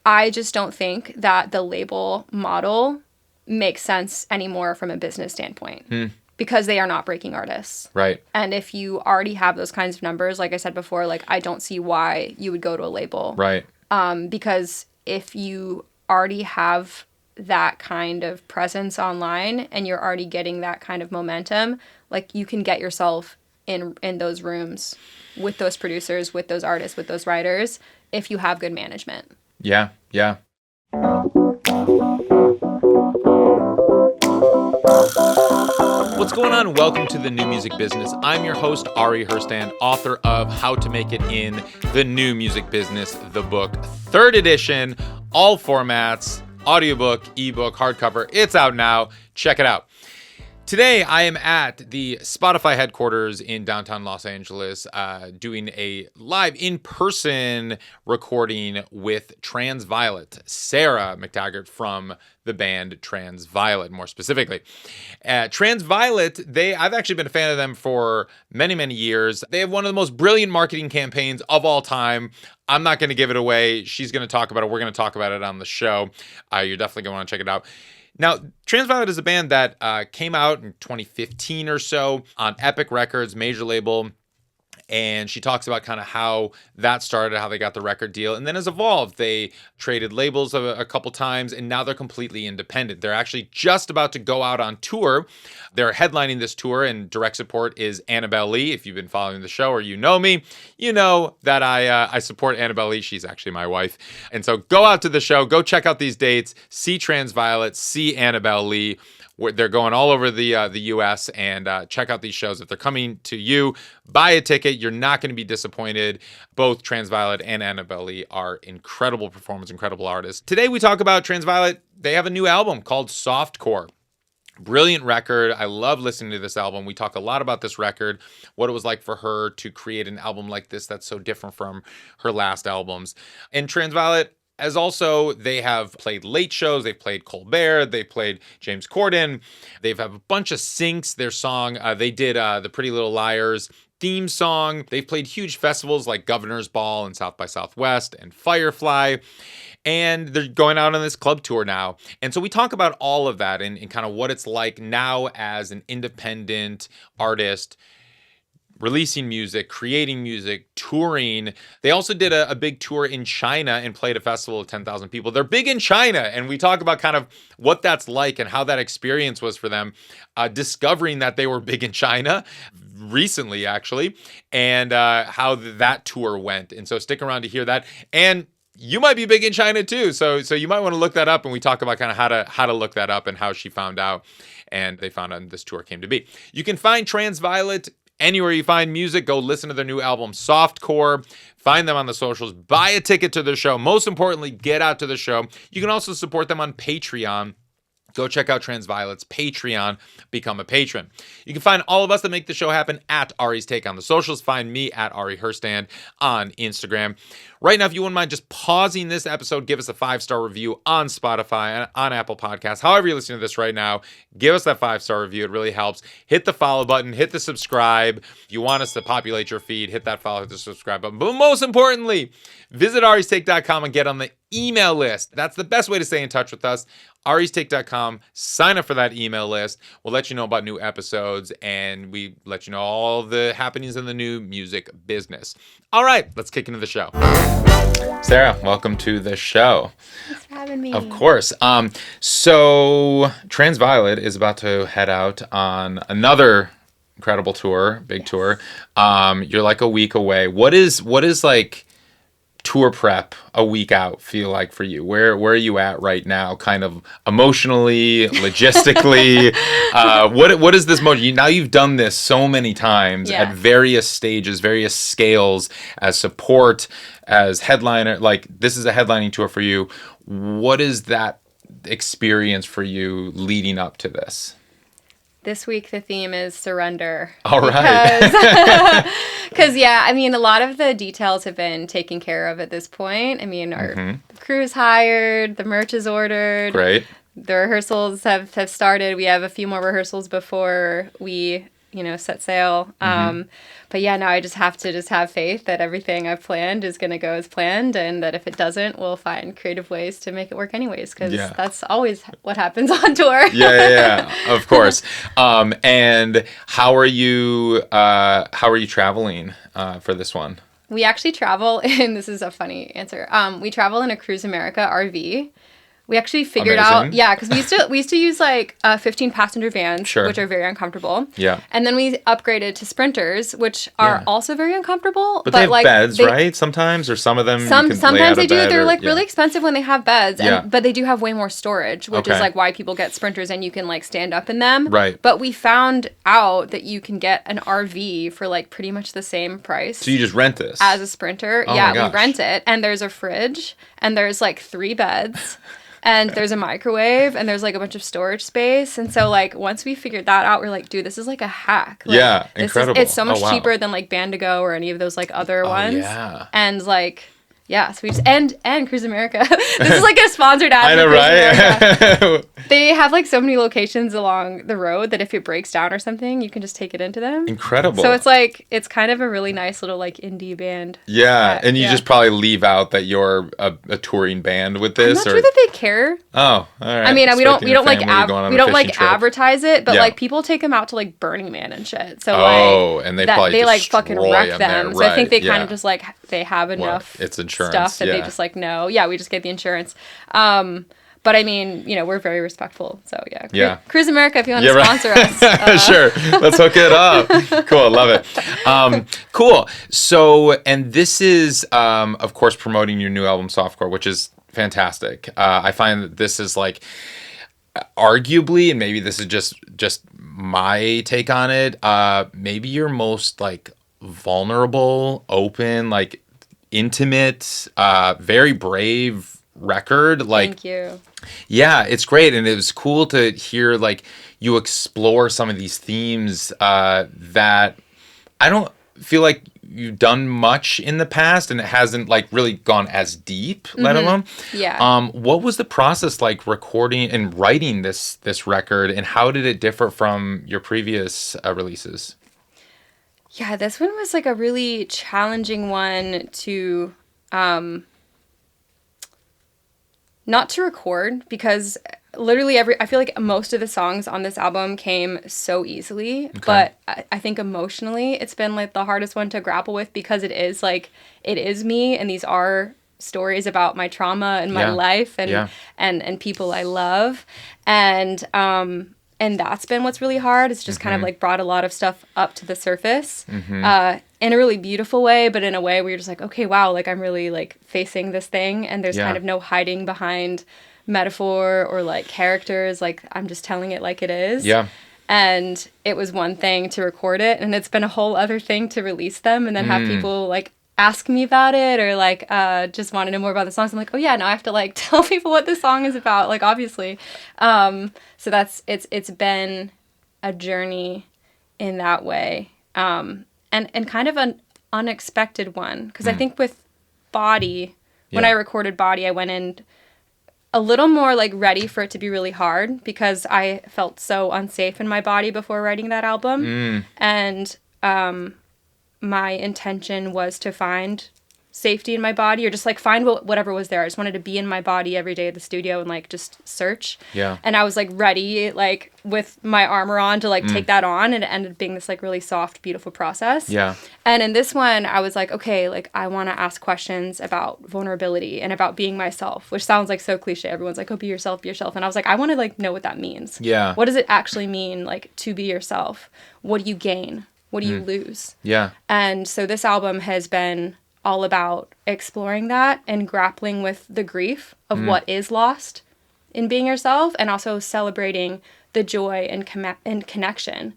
I just don't think that the label model makes sense anymore from a business standpoint. Because they are not breaking artists. Right. And if you already have those kinds of numbers, like I said before, like I don't see why you would go to a label. Right. Because if you already have that kind of presence online and you're already getting that kind of momentum, like you can get yourself in those rooms with those producers, with those artists, with those writers, if you have good management. Yeah. Yeah. What's going on? Welcome to the New Music Business. I'm your host, Ari Herstand, author of How to Make It in the New Music Business, the book, 3rd edition, all formats, audiobook, ebook, hardcover. It's out now. Check it out. Today, I am at the Spotify headquarters in downtown Los Angeles doing a live in-person recording with Transviolet, Sarah McTaggart from the band Transviolet, more specifically. Transviolet, I've actually been a fan of them for many, many years. They have one of the most brilliant marketing campaigns of all time. I'm not going to give it away. She's going to talk about it. We're going to talk about it on the show. You're definitely going to want to check it out. Now, Transviolet is a band that came out in 2015 or so on Epic Records, major label. And she talks about kind of how that started, how they got the record deal, and then has evolved. They traded labels a couple times, and now they're completely independent. They're actually just about to go out on tour. They're headlining this tour, and direct support is Annabelle Lee. If you've been following the show or you know me, you know that I support Annabelle Lee. She's actually my wife. And so go out to the show, go check out these dates, see Transviolet, see Annabelle Lee. They're going all over the U.S. and check out these shows. If they're coming to you, buy a ticket. You're not going to be disappointed. Both Transviolet and Annabelle Lee are incredible performers, incredible artists. Today we talk about Transviolet. They have a new album called Softcore. Brilliant record. I love listening to this album. We talk a lot about this record, what it was like for her to create an album like this that's so different from her last albums. And Transviolet, as also, they have played late shows, they've played Colbert, they played James Corden, they've have a bunch of syncs. Their song, they did the Pretty Little Liars theme song. They've played huge festivals like Governor's Ball and South by Southwest and Firefly. And they're going out on this club tour now. And so we talk about all of that and kind of what it's like now as an independent artist, releasing music, creating music, touring. They also did a big tour in China and played a festival of 10,000 people. They're big in China, and we talk about kind of what that's like and how that experience was for them, discovering that they were big in China recently, actually, and how that tour went. And so stick around to hear that. And you might be big in China too, so you might want to look that up, and we talk about kind of how to look that up and how she found out, and they found out this tour came to be. You can find Transviolet anywhere you find music. Go listen to their new album, Softcore. Find them on the socials. Buy a ticket to their show. Most importantly, get out to the show. You can also support them on Patreon. Go check out Transviolet's Patreon. Become a patron. You can find all of us that make the show happen at Ari's Take on the socials. Find me at Ari Herstand on Instagram. Right now, if you wouldn't mind just pausing this episode, give us a 5-star review on Spotify and on Apple Podcasts. However you're listening to this right now, give us that 5-star review. It really helps. Hit the follow button. Hit the subscribe. If you want us to populate your feed, hit that follow, hit the subscribe button. But most importantly, visit aristake.com and get on the email list. That's the best way to stay in touch with us. aristake.com. Sign up for that email list. We'll let you know about new episodes, and we let you know all the happenings in the new music business. All right, let's kick into the show. Sarah, welcome to the show. Thanks for having me. Of course. So Transviolet is about to head out on another incredible tour, big tour. You're like a week away. What is like tour prep a week out feel like for you? Where are you at right now, kind of emotionally, logistically? What is this motion? Now you've done this so many times at various stages, various scales, as support, as headliner. Like, this is a headlining tour for you. What is that experience for you leading up to this? This week, the theme is surrender. All right. Because, yeah, I mean, a lot of the details have been taken care of at this point. I mean, our crew is hired, the merch is ordered. Great. The rehearsals have started. We have a few more rehearsals before we, set sail. But yeah, now I just have to have faith that everything I've planned is going to go as planned, and that if it doesn't, we'll find creative ways to make it work anyways, because that's always what happens on tour. Yeah, of course. And how are you traveling for this one? We actually travel in, this is a funny answer. We travel in a Cruise America RV. We actually figured out, because we used to use like 15 passenger vans, which are very uncomfortable. Yeah. And then we upgraded to Sprinters, which are also very uncomfortable. But they have beds, right? Sometimes, or some of them. Sometimes they do. They're like really expensive when they have beds, but they do have way more storage, which is like why people get Sprinters, and you can like stand up in them. Right. But we found out that you can get an RV for like pretty much the same price. So you just rent this as a Sprinter? Oh my gosh. We rent it, and there's a fridge, and there's like 3 beds. And there's a microwave, and there's like a bunch of storage space. And so like once we figured that out, we're like, dude, this is like a hack. Like, incredible. It's so much cheaper than like Bandigo or any of those like other ones. Yeah. And like, yeah, so we just, and Cruise America. This is like a sponsored ad. I know, right? They have like so many locations along the road that if it breaks down or something, you can just take it into them. Incredible. So it's like, it's kind of a really nice little like indie band. Yeah, and you just probably leave out that you're a touring band with this. I'm not sure that they care. Oh, all right. I mean, we don't like advertise it, but like people take them out to like Burning Man and shit. So and they probably like fucking wreck them. So I think they kind of just like they have enough. It's insurance stuff that they just like know. Yeah, we just get the insurance. But I mean, we're very respectful. So yeah. Cruise America, if you want to sponsor us. Sure. Let's hook it up. Cool. I love it. Cool. So, and this is, of course, promoting your new album, Softcore, which is fantastic. I find that this is like, arguably, and maybe this is just my take on it, maybe your most like vulnerable, open, like intimate, very brave record. Like, thank you. Yeah, it's great, and it was cool to hear like you explore some of these themes that I don't feel like you've done much in the past, and it hasn't like really gone as deep, let alone. Yeah. What was the process like recording and writing this record, and how did it differ from your previous releases? Yeah, this one was like a really challenging one to not to record, because literally I feel like most of the songs on this album came so easily, but I think emotionally it's been like the hardest one to grapple with, because it is me, and these are stories about my trauma and my life and people I love, and that's been what's really hard. It's just kind of like brought a lot of stuff up to the surface in a really beautiful way, but in a way where you're just like, okay, wow, like I'm really like facing this thing, and there's kind of no hiding behind metaphor or like characters. Like I'm just telling it like it is. Yeah. And it was one thing to record it, and it's been a whole other thing to release them and then have people like ask me about it, or like just want to know more about the songs. I'm like, oh yeah, now I have to like tell people what the song is about, like obviously. So it's been a journey in that way, and kind of an unexpected one, because I think with Body, when I recorded Body, I went in a little more like ready for it to be really hard, because I felt so unsafe in my body before writing that album, and my intention was to find safety in my body, or just like find whatever was there. I just wanted to be in my body every day at the studio and like just search. Yeah. And I was like ready, like with my armor on, to like take that on, and it ended up being this like really soft, beautiful process. Yeah. And in this one, I was like, okay, like I want to ask questions about vulnerability and about being myself, which sounds like so cliche. Everyone's like, oh, be yourself, be yourself. And I was like, I want to like know what that means. Yeah. What does it actually mean, like, to be yourself? What do you gain? What do you lose? Yeah. And so this album has been all about exploring that and grappling with the grief of what is lost in being yourself, and also celebrating the joy and connection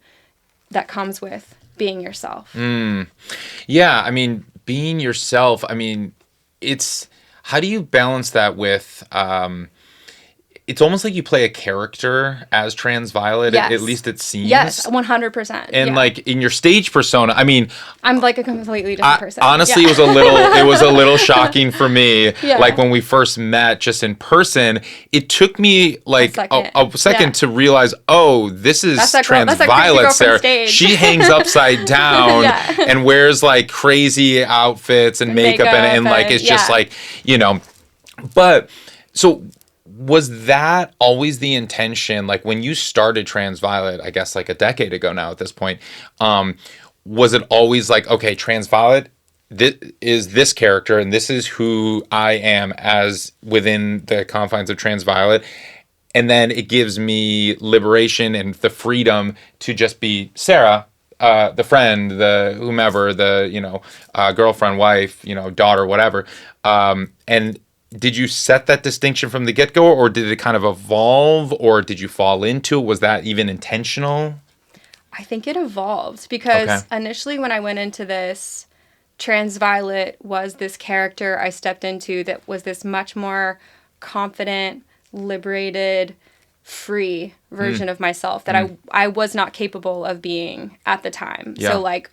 that comes with being yourself. Yeah, I mean, being yourself, I mean, it's, how do you balance that with, it's almost like you play a character as Transviolet. Yes. At least it seems. Yes, 100%. And like in your stage persona, I mean, I'm like a completely different person. Honestly, yeah. it was a little shocking for me. Yeah. Like when we first met just in person, it took me like a second to realize, oh, this is Transviolet Sarah. She hangs upside down and wears like crazy outfits and makeup and like it's just like, you know, but so was that always the intention? Like when you started Transviolet, I guess like a decade ago now at this point, was it always like, okay, Transviolet, this is this character and this is who I am as within the confines of Transviolet, and then it gives me liberation and the freedom to just be Sarah, the friend, the whomever, the, you know, girlfriend, wife, you know, daughter, whatever, and did you set that distinction from the get-go, or did it kind of evolve, or did you fall into it? Was that even intentional? I think it evolved because initially when I went into this, Transviolet was this character I stepped into that was this much more confident, liberated, free version of myself that I was not capable of being at the time. Yeah. So like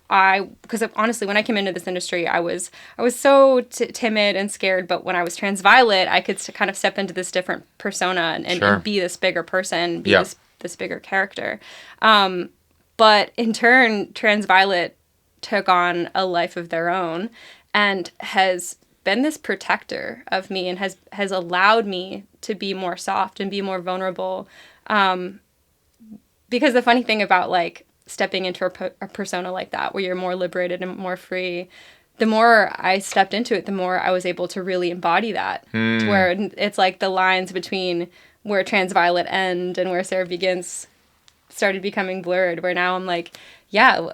because honestly, when I came into this industry, I was so timid and scared. But when I was Transviolet, I could kind of step into this different persona and be this bigger person, be this bigger character. But in turn, Transviolet took on a life of their own and has been this protector of me and has allowed me to be more soft and be more vulnerable. Because the funny thing about like stepping into a persona like that, where you're more liberated and more free, the more I stepped into it, the more I was able to really embody that. To where it's like the lines between where Transviolet end and where Sarah begins started becoming blurred, where now I'm like, yeah,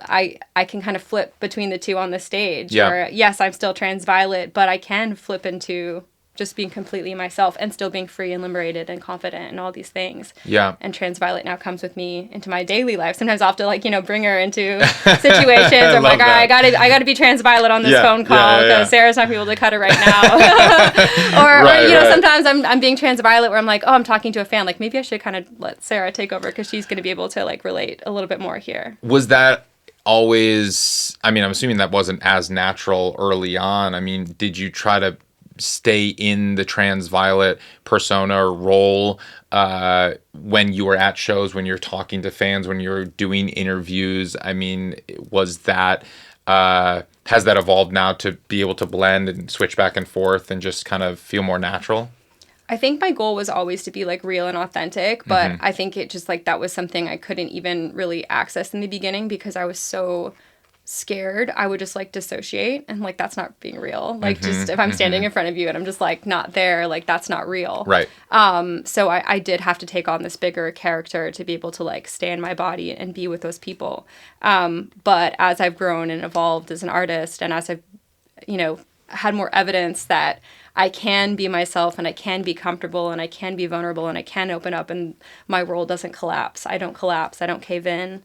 I can kind of flip between the two on the stage. Yeah. Or yes, I'm still Transviolet, but I can flip into just being completely myself and still being free and liberated and confident and all these things. Yeah. And Transviolet now comes with me into my daily life. Sometimes I'll have to like, you know, bring her into situations where I'm like, all right, I gotta be Transviolet on this phone call because Sarah's not gonna be able to cut it right now. or you know, sometimes I'm being Transviolet where I'm like, oh, I'm talking to a fan. Like maybe I should kind of let Sarah take over because she's gonna be able to like relate a little bit more here. Was that always, I mean, I'm assuming that wasn't as natural early on. I mean, did you try to stay in the Transviolet persona or role when you were at shows, when you're talking to fans, when you're doing interviews? I mean, was that has that evolved now to be able to blend and switch back and forth and just kind of feel more natural? I think my goal was always to be like real and authentic, but I think it just like that was something I couldn't even really access in the beginning because I was so scared. I would just like dissociate and like that's not being real. Like just if I'm standing in front of you and I'm just like not there, like that's not real. Right. So I did have to take on this bigger character to be able to like stay in my body and be with those people. But as I've grown and evolved as an artist and as I've, you know, had more evidence that I can be myself and I can be comfortable and I can be vulnerable and I can open up and my role doesn't collapse. I don't cave in.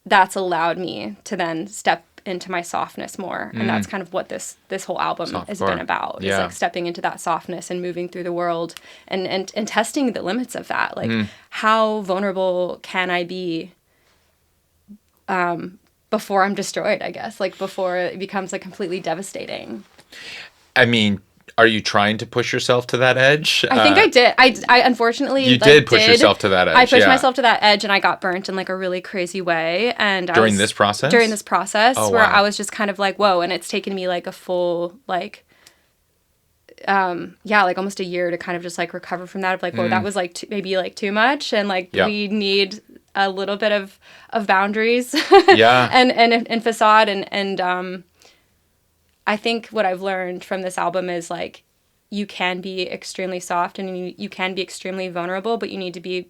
That's allowed me to then step into my softness more. And that's kind of what this whole album has been about. Yeah. Is like stepping into that softness and moving through the world and testing the limits of that. Like how vulnerable can I be before I'm destroyed, I guess, like before it becomes like completely devastating. I mean, are you trying to push yourself to that edge? I think I did. I unfortunately you did push yourself to that edge. I pushed myself to that edge, and I got burnt in like a really crazy way. And during this process, where I was just kind of like, whoa, and it's taken me like a full like, like almost a year to kind of just like recover from that. Of like, whoa, that was like maybe like too much, and like we need a little bit of boundaries, and facade, and I think what I've learned from this album is like you can be extremely soft and you can be extremely vulnerable, but you need to be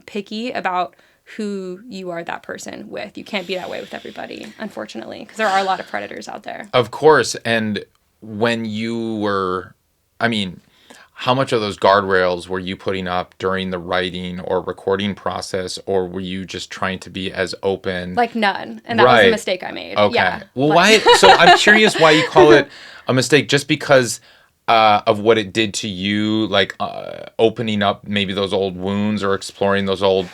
picky about who you are that person with. You can't be that way with everybody, unfortunately, because there are a lot of predators out there. Of course. And when you were, I mean, how much of those guardrails were you putting up during the writing or recording process, or were you just trying to be as open? Like none. And that was a mistake I made. Okay. Yeah. Well, why? So I'm curious why you call it a mistake, just because of what it did to you, like opening up maybe those old wounds or exploring those old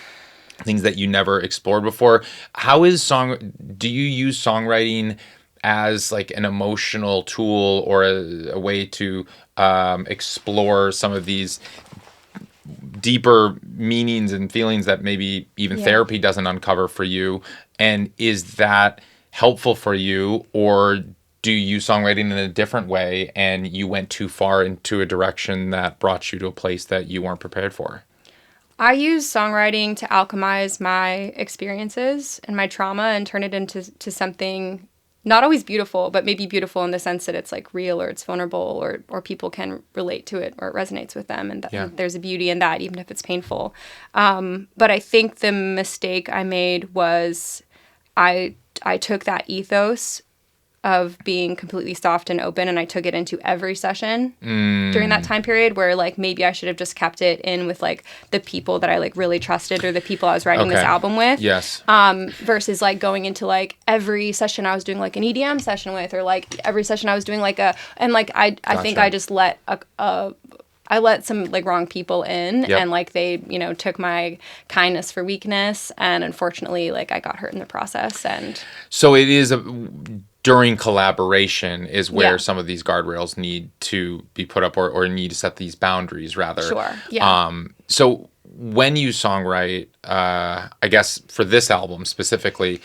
things that you never explored before. Do you use songwriting as like an emotional tool or a way to explore some of these deeper meanings and feelings that maybe even therapy doesn't uncover for you? And is that helpful for you, or do you use songwriting in a different way and you went too far into a direction that brought you to a place that you weren't prepared for? I use songwriting to alchemize my experiences and my trauma and turn it into something not always beautiful, but maybe beautiful in the sense that it's like real or it's vulnerable or people can relate to it or it resonates with them. And there's a beauty in that, even if it's painful. But I think the mistake I made was I took that ethos of being completely soft and open, and I took it into every session during that time period, where like maybe I should have just kept it in with like the people that I like really trusted or the people I was writing this album with. Yes. Versus like going into like every session I was doing like an EDM session with, or like every session I was doing like I think I just let I let some like wrong people in, and like they, took my kindness for weakness, and unfortunately like I got hurt in the process. And so it is during collaboration is where some of these guardrails need to be put up, or need to set these boundaries rather. Sure. Yeah. So when you songwrite, I guess for this album specifically,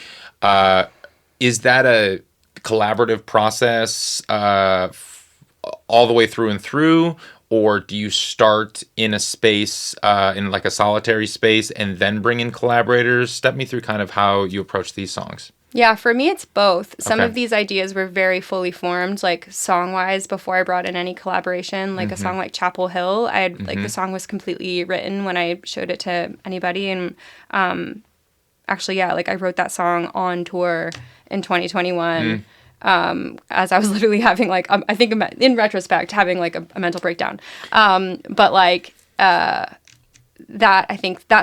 is that a collaborative process all the way through and through? Or do you start in a space, in like a solitary space, and then bring in collaborators? Step me through kind of how you approach these songs. Yeah, for me, it's both. Some of these ideas were very fully formed, like song-wise, before I brought in any collaboration. Like a song like Chapel Hill, I had like the song was completely written when I showed it to anybody. And actually, like I wrote that song on tour in 2021. As I was literally having like, I think in retrospect, having like a mental breakdown. But like, that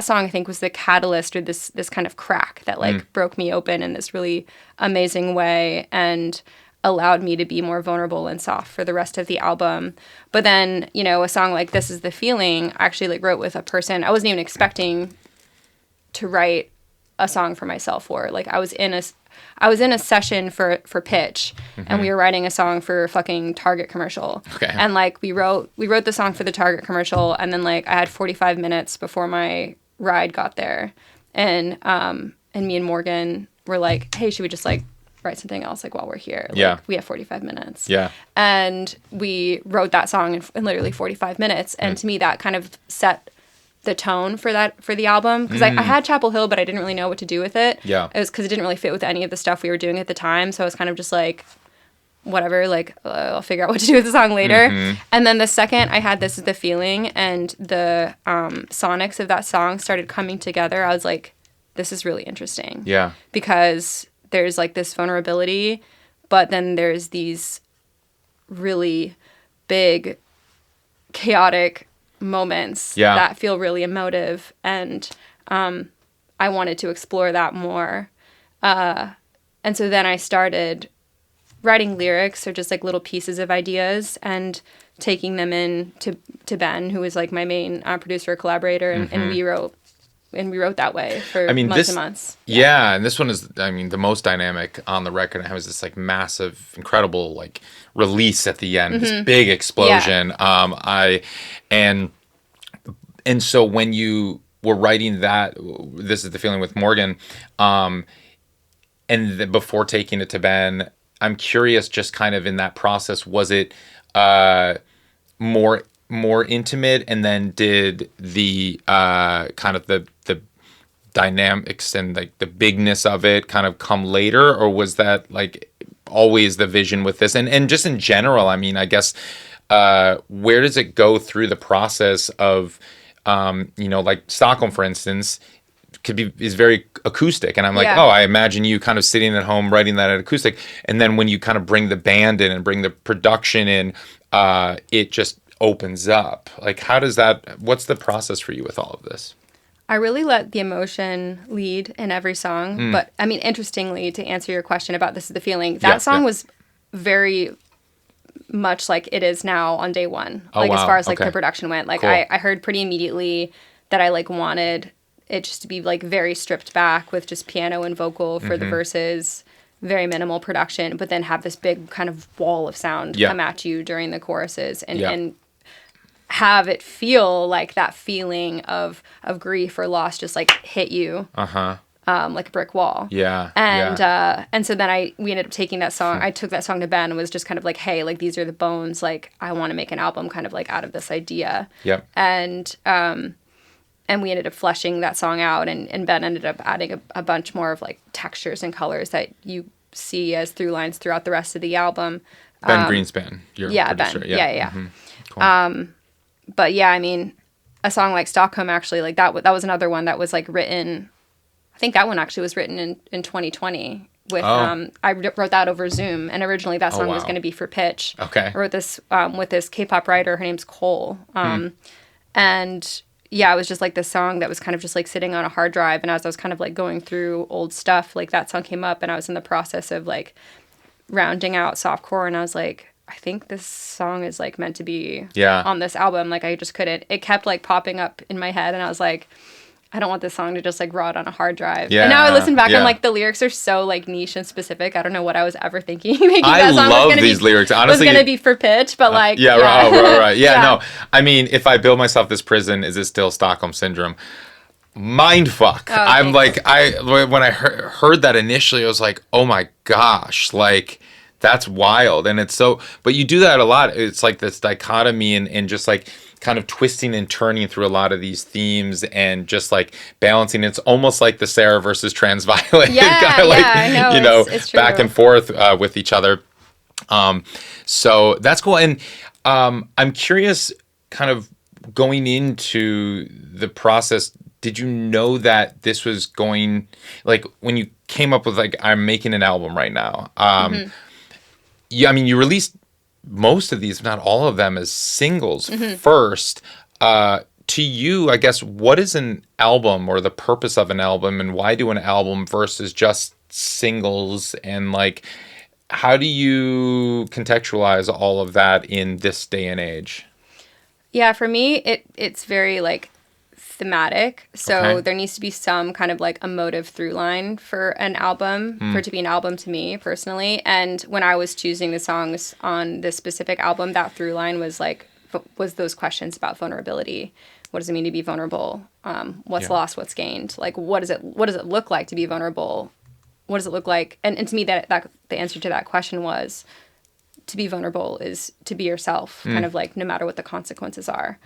song was the catalyst, or this kind of crack that like broke me open in this really amazing way and allowed me to be more vulnerable and soft for the rest of the album. But then, a song like This Is the Feeling, I actually like wrote with a person I wasn't even expecting to write a song for myself for. Like I was in a session for pitch, and we were writing a song for a fucking Target commercial. Okay. And like we wrote the song for the Target commercial, and then like I had 45 minutes before my ride got there, and me and Morgan were like, hey, should we just like write something else like while we're here? Like, we have 45 minutes. Yeah. And we wrote that song in literally 45 minutes, and to me that kind of set the tone for the album, because I had Chapel Hill, but I didn't really know what to do with it. Yeah, it was because it didn't really fit with any of the stuff we were doing at the time, so I was kind of just like, whatever, like I'll figure out what to do with the song later. And then the second I had This Is the Feeling, and the sonics of that song started coming together, I was like, this is really interesting. Yeah, because there's like this vulnerability, but then there's these really big, chaotic moments that feel really emotive, and I wanted to explore that more, and so then I started writing lyrics, or just like little pieces of ideas, and taking them in to Ben, who was like my main producer collaborator, and we wrote that way for months and months. Yeah, and this one is, the most dynamic on the record. It has this like massive, incredible like release at the end, this big explosion. And so when you were writing that, This Is the Feeling with Morgan, and before taking it to Ben, I'm curious, just kind of in that process, was it more intimate, and then did the kind of the dynamics and like the bigness of it kind of come later, or was that like always the vision with this? And just in general, I guess where does it go through the process of like Stockholm, for instance, is very acoustic, and I'm like, I imagine you kind of sitting at home writing that at acoustic, and then when you kind of bring the band in and bring the production in, it just opens up. Like, what's the process for you with all of this? I really let the emotion lead in every song, but interestingly, to answer your question about This Is the Feeling, that song was very much like it is now on day one. Oh, like as wow. far as like Okay. the production went. Like Cool. I heard pretty immediately that I like wanted it just to be like very stripped back with just piano and vocal for the verses, very minimal production, but then have this big kind of wall of sound Yeah. come at you during the choruses and Yeah. and have it feel like that feeling of grief or loss just like hit you like a brick wall. Yeah. And so then we ended up taking that song. I took that song to Ben and was just kind of like, hey, like these are the bones. Like I want to make an album kind of like out of this idea. Yep. And we ended up fleshing that song out, and Ben ended up adding a bunch more of like textures and colors that you see as through lines throughout the rest of the album. Ben Greenspan, your producer. Ben. Yeah. Cool. But yeah, I mean, a song like Stockholm actually, like that was another one that was like written. I think that one actually was written in 2020 with I wrote that over Zoom, and originally that song was going to be for Pitch. Okay. I wrote this with this K-pop writer. Her name's Cole. And yeah, it was just like this song that was kind of just like sitting on a hard drive, and as I was kind of like going through old stuff, like that song came up, and I was in the process of like rounding out softcore, and I was like, I think this song is like meant to be on this album. Like I just couldn't. It kept like popping up in my head, and I was like, I don't want this song to just like rot on a hard drive. Yeah, and now I listen back and like the lyrics are so like niche and specific. I don't know what I was ever thinking. I love these lyrics. Honestly, was gonna be for Pitch, but like right. Yeah, no. I mean, if I build myself this prison, is it still Stockholm syndrome? Mind fuck. I'm like, when I heard that initially, I was like, oh my gosh, like that's wild. And it's so, but you do that a lot. It's like this dichotomy and just like kind of twisting and turning through a lot of these themes and just like balancing. It's almost like the Sarah versus Transviolet kind of like, I know, it's back and forth with each other. So that's cool. And I'm curious, kind of going into the process, did you know that this was going, like when you came up with like, I'm making an album right now. Yeah, I mean, you released most of these, if not all of them, as singles first. To you, I guess, what is an album or the purpose of an album, and why do an album versus just singles? And like, how do you contextualize all of that in this day and age? Yeah, for me, it's very like thematic. So there needs to be some kind of like emotive through line for an album, for it to be an album to me personally. And when I was choosing the songs on this specific album, that through line was like, was those questions about vulnerability. What does it mean to be vulnerable? What's lost? What's gained? Like, what does it look like to be vulnerable? What does it look like? And to me, that the answer to that question was, to be vulnerable is to be yourself, kind of like no matter what the consequences are.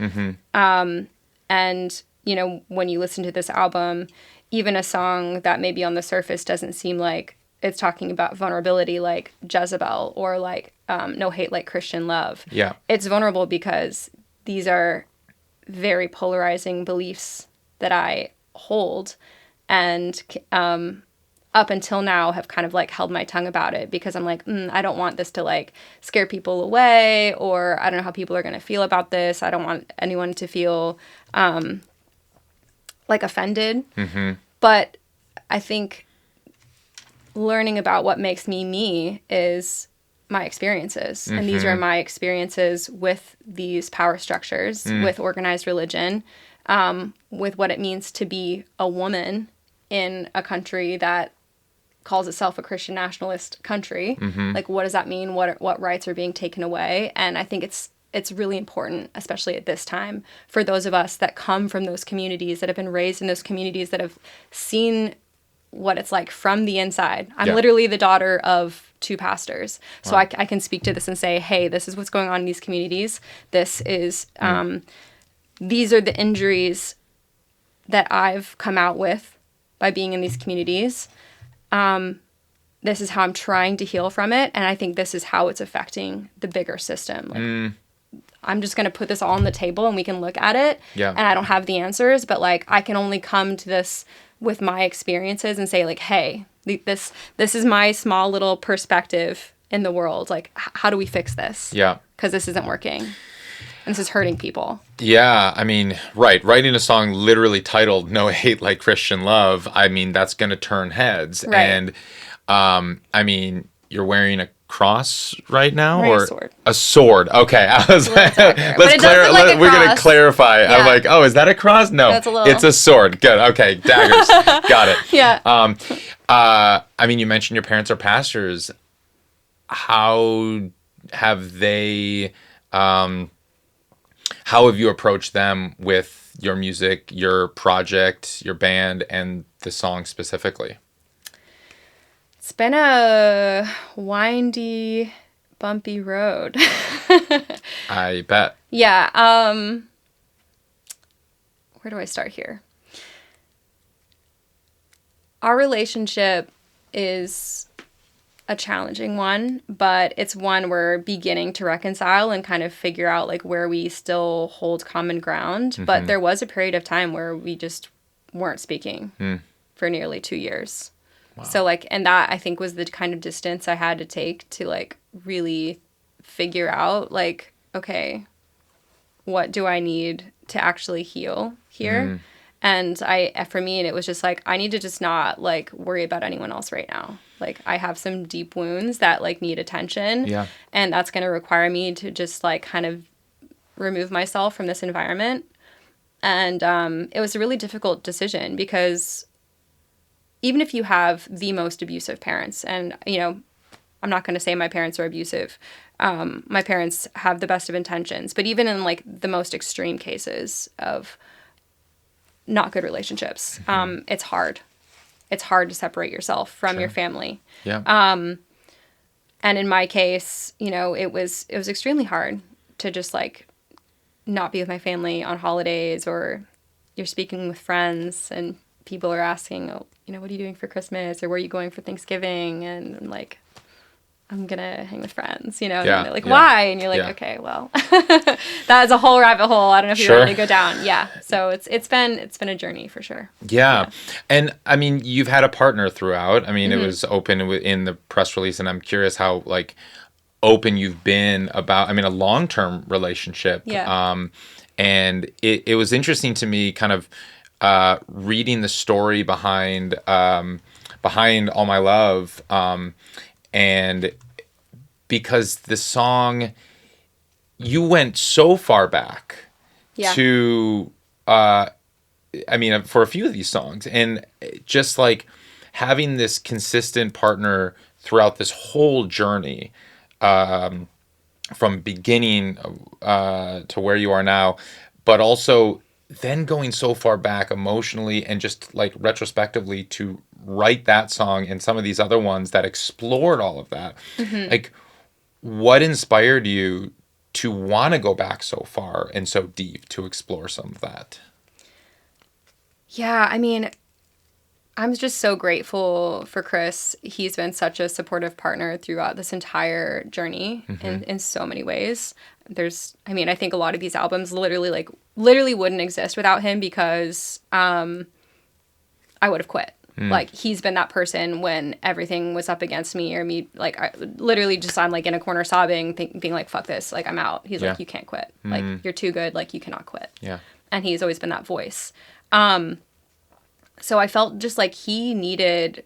And you know, when you listen to this album, even a song that maybe on the surface doesn't seem like it's talking about vulnerability, like Jezebel or like No Hate Like Christian Love. Yeah. It's vulnerable because these are very polarizing beliefs that I hold, and up until now have kind of like held my tongue about it because I'm like, I don't want this to like scare people away, or I don't know how people are going to feel about this. I don't want anyone to feel like offended. But I think learning about what makes me me is my experiences. And these are my experiences with these power structures, with organized religion, with what it means to be a woman in a country that calls itself a Christian nationalist country. Like, what does that mean? What rights are being taken away? And I think it's really important, especially at this time, for those of us that come from those communities, that have been raised in those communities, that have seen what it's like from the inside. I'm literally the daughter of 2 pastors. So I can speak to this and say, hey, this is what's going on in these communities. This is, these are the injuries that I've come out with by being in these communities. This is how I'm trying to heal from it. And I think this is how it's affecting the bigger system. Like, I'm just going to put this all on the table and we can look at it. And I don't have the answers, but like, I can only come to this with my experiences and say like, hey, this is my small little perspective in the world. Like, how do we fix this? Yeah. Because this isn't working. And this is hurting people. Yeah, I mean, right. Writing a song literally titled No Hate Like Christian Love, I mean, that's going to turn heads. Right. And, I mean, you're wearing a cross right now, Wearing a or sword. a sword? Okay, I was like, But it does look like a we're gonna cross. clarify. Yeah. I'm like, oh, is that a cross? No, That's a little- it's a sword. Good. Okay, daggers. Got it. Yeah. I mean, you mentioned your parents are pastors. How have they? How have you approached them with your music, your project, your band, and the song specifically? It's been a windy, bumpy road. I bet. Yeah. Where do I start here? Our relationship is a challenging one, but it's one we're beginning to reconcile and kind of figure out like where we still hold common ground. Mm-hmm. But there was a period of time where we just weren't speaking for nearly 2 years. Wow. So like, and that I think was the kind of distance I had to take to like really figure out like, okay, what do I need to actually heal here? And for me, it was just like, I need to just not like worry about anyone else right now. Like I have some deep wounds that like need attention. Yeah. And that's going to require me to just like kind of remove myself from this environment. And it was a really difficult decision because even if you have the most abusive parents, and, you know, I'm not going to say my parents are abusive. My parents have the best of intentions. But even in like the most extreme cases of not good relationships, it's hard. It's hard to separate yourself from your family. Yeah. And in my case, you know, it was extremely hard to just like not be with my family on holidays, or you're speaking with friends and people are asking, oh, you know, what are you doing for Christmas, or where are you going for Thanksgiving? And I'm like, I'm gonna hang with friends, you know, and they're like, why? And you're like, okay, well, that's a whole rabbit hole. I don't know if you're ready to go down. Yeah. So it's been a journey for sure. Yeah. And I mean, you've had a partner throughout. I mean, it was open in the press release, and I'm curious how like open you've been about, I mean, a long-term relationship. Yeah. And it was interesting to me kind of reading the story behind All My Love. And because the song, you went so far back to, I mean, for a few of these songs, and just like having this consistent partner throughout this whole journey, from beginning to where you are now, but also then going so far back emotionally and just like retrospectively to write that song and some of these other ones that explored all of that. Like, what inspired you to want to go back so far and so deep to explore some of that? Yeah, I mean, I'm just so grateful for Chris. He's been such a supportive partner throughout this entire journey in so many ways. I think a lot of these albums literally wouldn't exist without him, because I would have quit. Like, he's been that person when everything was up against me, or me, like, I'm like in a corner sobbing, being like, fuck this, like, I'm out. He's like, you can't quit. Like, you're too good, like, you cannot quit. Yeah. And he's always been that voice. So I felt just like I needed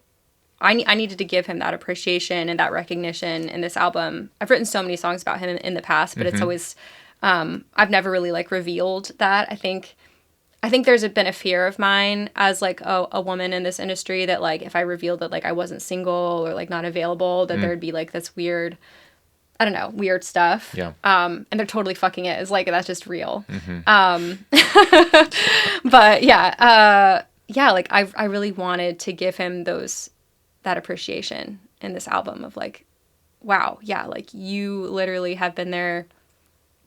to give him that appreciation and that recognition in this album. I've written so many songs about him in the past, but it's always, I've never really like revealed that. I think there's been a fear of mine as like a woman in this industry that like if I revealed that like I wasn't single or like not available, that there'd be like this weird, I don't know, weird stuff. Yeah. And they're totally fucking it. It's like, that's just real. But yeah, like I really wanted to give him that appreciation in this album of like, wow, yeah, like you literally have been there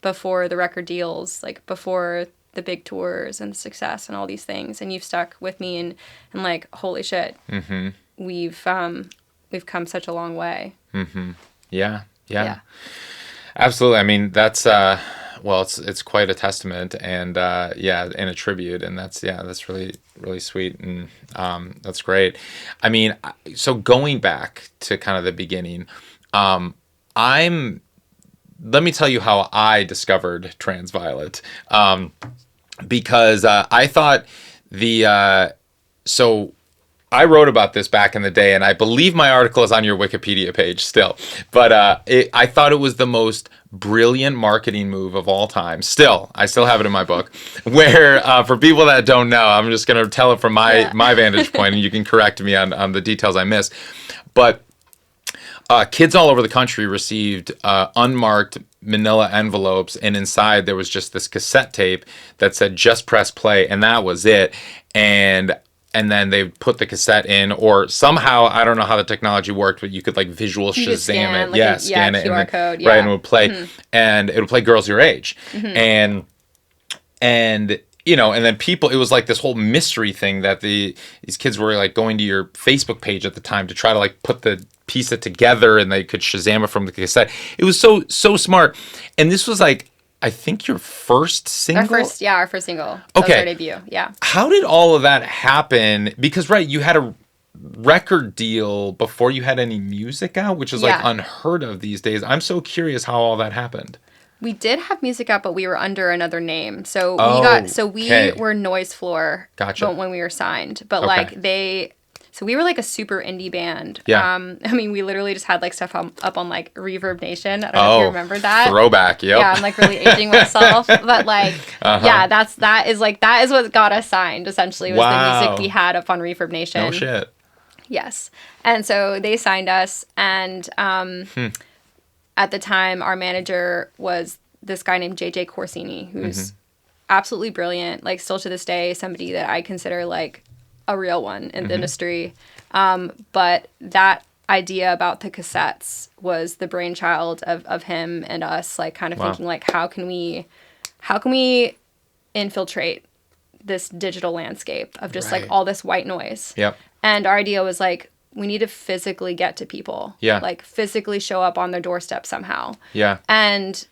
before the record deals, like before the big tours and the success and all these things, and you've stuck with me, and like, holy shit, we've come such a long way. Yeah, absolutely. I mean, that's well, it's quite a testament, and and a tribute, and that's really, really sweet, and that's great. I mean, so going back to kind of the beginning, let me tell you how I discovered Transviolet, because I thought so I wrote about this back in the day, and I believe my article is on your Wikipedia page still. But I thought it was the most brilliant marketing move of all time. Still, I still have it in my book. Where for people that don't know, I'm just going to tell it from my vantage point, and you can correct me on the details I miss. But kids all over the country received unmarked manila envelopes, and inside there was just this cassette tape that said "Just press play," and that was it. And then they put the cassette in, or somehow, I don't know how the technology worked, but you could like visual Shazam scan, it, like scan it, QR and code, right, and it would play, and it would play Girls Your Age, and you know, and then people, it was like this whole mystery thing that these kids were like going to your Facebook page at the time to try to like piece it together, and they could Shazam it from the cassette. It was so smart, and this was like, I think your first single? Our first single. Okay. That was our debut, yeah. How did all of that happen? Because, right, you had a record deal before you had any music out, which is like unheard of these days. I'm so curious how all that happened. We did have music out, but we were under another name. So we were Noise Floor when we were signed. But so we were like a super indie band. Yeah. I mean, we literally just had like stuff up on like Reverb Nation. I don't know if you remember that. Throwback, yep. Yeah, I'm like really aging myself. But like, yeah, that is what got us signed, essentially, was the music we had up on Reverb Nation. No shit. Yes. And so they signed us, and at the time, our manager was this guy named JJ Corsini, who's absolutely brilliant, like still to this day, somebody that I consider like a real one in the industry. But that idea about the cassettes was the brainchild of him and us, like kind of thinking like, how can we infiltrate this digital landscape of just like all this white noise? Yep. And our idea was like, we need to physically get to people. Yeah. Like physically show up on their doorstep somehow. Yeah. And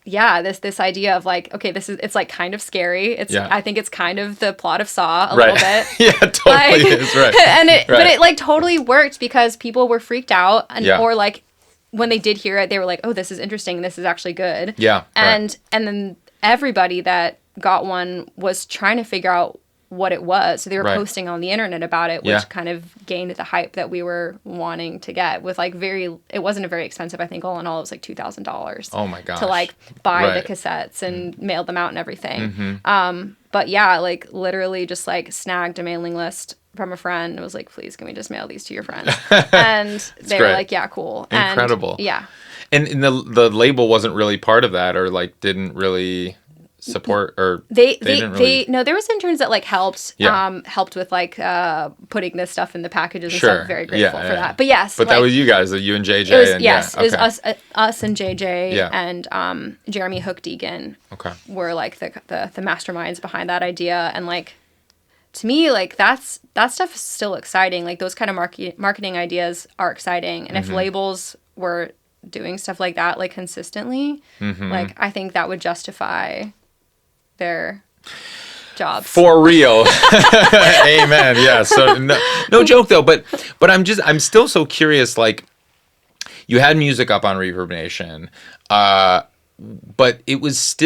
yeah, this idea of like, okay, it's like kind of scary. I think it's kind of the plot of Saw a little bit. Yeah, totally is, right. But it like totally worked because people were freaked out, or like when they did hear it, they were like, oh, this is interesting. This is actually good. Yeah. And then everybody that got one was trying to figure out what it was. So they were posting on the internet about it, which kind of gained the hype that we were wanting to get with like it wasn't a very expensive, I think all in all it was like $2,000. Oh my gosh. To like buy the cassettes and mail them out and everything. But yeah, like literally just like snagged a mailing list from a friend and was like, please, can we just mail these to your friends? And they were like, yeah, cool. Incredible. Yeah. And the label wasn't really part of that, or like didn't really support, or they no, there was interns that like helped with like putting this stuff in the packages and stuff. Very grateful for that. But yes, but like, that was you guys, you and JJ. It was us and JJ and Jeremy Hook Deegan were like the masterminds behind that idea. And like, to me, like that stuff is still exciting. Like those kind of marketing ideas are exciting, and if labels were doing stuff like that like consistently, like I think that would justify their jobs. For real. Amen. Yeah. So no joke though, but I'm still so curious. Like, you had music up on Reverb Nation, but it was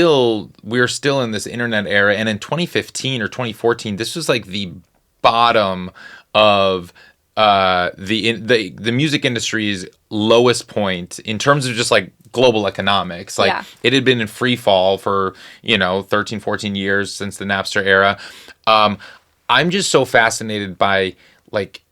we're still in this internet era, and in 2015 or 2014, this was like the bottom of the music industry's lowest point in terms of just like global economics. Like it had been in free fall for 13, 14 years since the Napster era. I'm just so fascinated by like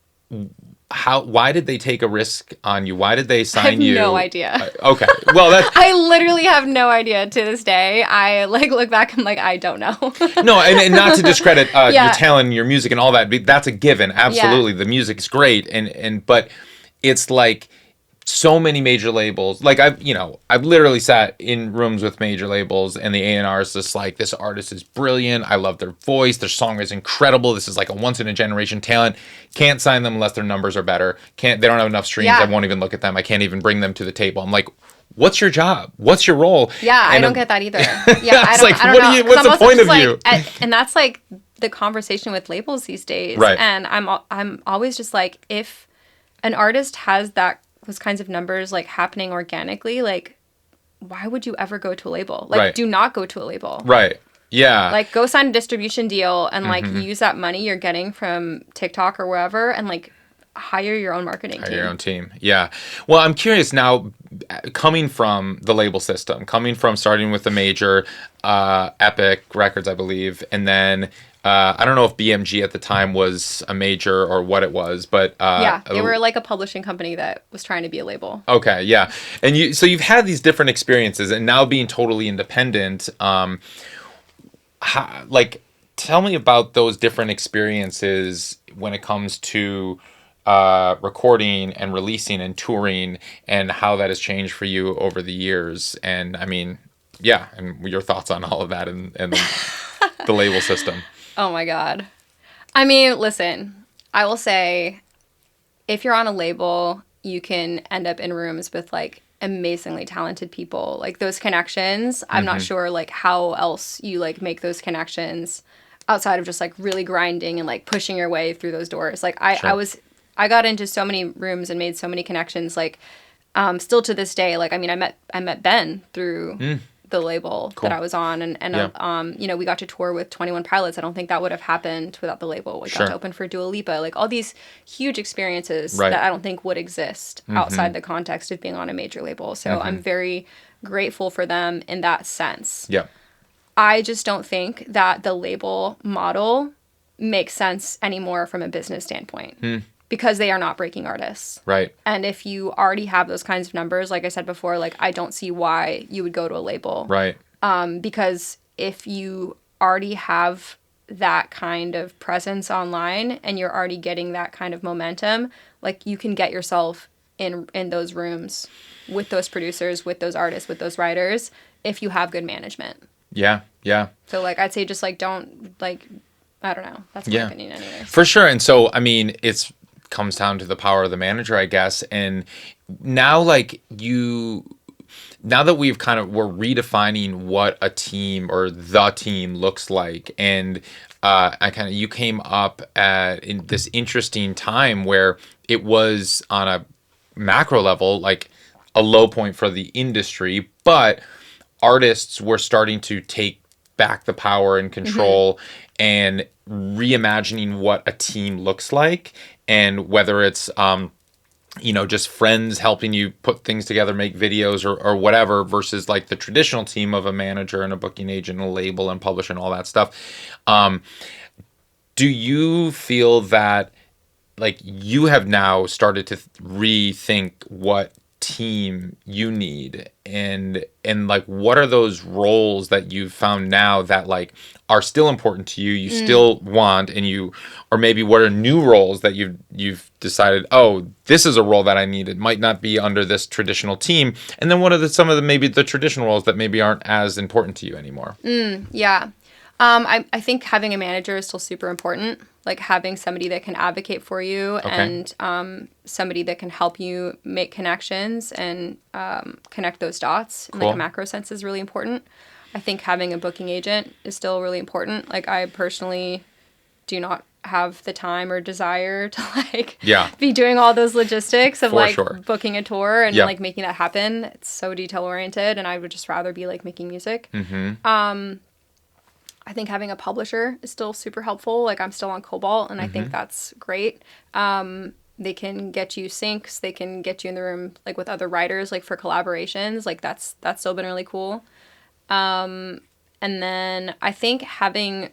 why did they take a risk on you? Why did they sign you? I have no idea. Okay. Well, I literally have no idea to this day. I like look back, I'm like, I don't know. No, and not to discredit your talent and your music and all that. That's a given. Absolutely. The music is great. But it's like so many major labels. Like I've literally sat in rooms with major labels, and the A&R is just like, this artist is brilliant. I love their voice. Their song is incredible. This is like a once in a generation talent. Can't sign them unless their numbers are better. They don't have enough streams. I won't even look at them. I can't even bring them to the table. I'm like, what's your job? What's your role? Yeah, I don't get that either. Yeah, I don't know. What's the point of you? And that's like the conversation with labels these days. Right. And I'm always just like, if an artist has those kinds of numbers like happening organically, like why would you ever go to a label? Like do not go to a label. Right. Yeah. Like, go sign a distribution deal and, like, Mm-hmm. use that money you're getting from TikTok or wherever and, like, hire your own marketing Hire team. your own team. Yeah. Well, I'm curious now, coming from the label system, coming from starting with the major, Epic Records, I believe, and then I don't know if BMG at the time was a major or what it was, but Yeah, they were, like, a publishing company that was trying to be a label. okay, yeah. And so you've had these different experiences, and now being totally independent. Like, tell me about those different experiences when it comes to recording and releasing and touring, and how that has changed for you over the years. And I mean, yeah, and your thoughts on all of that, and the label system. Oh my God. I mean, listen, I will say if you're on a label, you can end up in rooms with like amazingly talented people. Like those connections, I'm not sure like how else you like make those connections outside of just like really grinding and like pushing your way through those doors. Like Sure. I got into so many rooms and made so many connections. Like still to this day, like I mean, I met Ben through the label Cool. that I was on, Yeah. you know, we got to tour with 21 Pilots. I don't think that would have happened without the label. We got Sure. to open for Dua Lipa, like all these huge experiences Right. that I don't think would exist outside the context of being on a major label. So I'm very grateful for them in that sense. Yeah. I just don't think that the label model makes sense anymore from a business standpoint because they are not breaking artists. Right. And if you already have those kinds of numbers, like I said before, like I don't see why you would go to a label. Right. Because if you already have that kind of presence online and you're already getting that kind of momentum, like you can get yourself in those rooms with those producers, with those artists, with those writers, if you have good management. Yeah. Yeah. So like I'd say just like don't like I don't know. That's my opinion anyways. For sure. And so, I mean, it's comes down to the power of the manager, I guess. And now, like, now that we're redefining what a team or the team looks like, and you came up in this interesting time where it was on a macro level, like a low point for the industry, but artists were starting to take back the power and control and reimagining what a team looks like, and whether it's just friends helping you put things together, make videos or whatever, versus like the traditional team of a manager and a booking agent and a label and publisher and all that stuff. Do you feel that like you have now started to rethink what team you need, and like what are those roles that you've found now that like are still important to you, you still want, and or maybe what are new roles that you've decided, oh, this is a role that I need, it might not be under this traditional team, and then what are some of the maybe the traditional roles that maybe aren't as important to you anymore? Yeah. I think having a manager is still super important. Like having somebody that can advocate for you and somebody that can help you make connections and connect those dots in like a macro sense is really important. I think having a booking agent is still really important. Like I personally do not have the time or desire to like be doing all those logistics of booking a tour and like making that happen. It's so detail oriented, and I would just rather be like making music. I think having a publisher is still super helpful. Like I'm still on Cobalt, and I think that's great. They can get you syncs. They can get you in the room like with other writers, like for collaborations. Like that's still been really cool. And then I think having,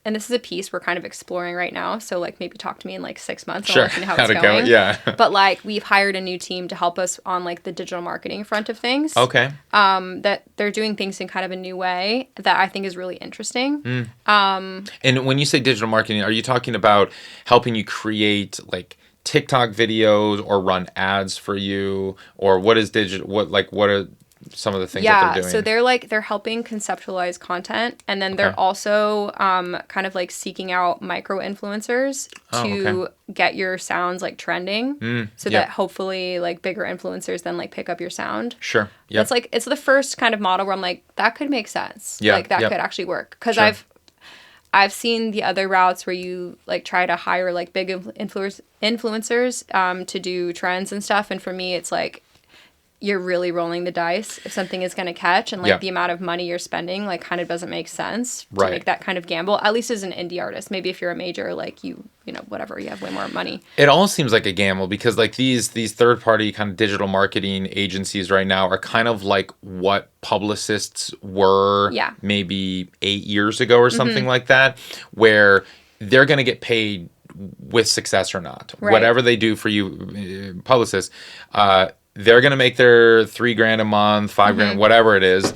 and this is a piece we're kind of exploring right now. So like maybe talk to me in like 6 months. Sure. I'll let you know how it's going. Yeah. But like we've hired a new team to help us on like the digital marketing front of things. Okay. That they're doing things in kind of a new way that I think is really interesting. And when you say digital marketing, are you talking about helping you create like TikTok videos or run ads for you, or what is digital? What are some of the things that they're doing? So they're helping conceptualize content, and then they're also kind of like seeking out micro influencers to get your sounds like trending, so that hopefully like bigger influencers then like pick up your sound. Sure. Yeah. That's like it's the first kind of model where I'm like that could make sense. Yeah. Like that could actually work because I've seen the other routes where you like try to hire like big influencers to do trends and stuff, and for me it's like you're really rolling the dice if something is going to catch, and like Yeah. the amount of money you're spending like kind of doesn't make sense to Right. make that kind of gamble, at least as an indie artist. Maybe if you're a major, like you know, whatever, you have way more money. It all seems like a gamble because like these third party kind of digital marketing agencies right now are kind of like what publicists were maybe 8 years ago or something like that, where they're going to get paid with success or not. Right. Whatever they do for you, publicists, they're going to make their $3,000 a month, $5,000, whatever it is.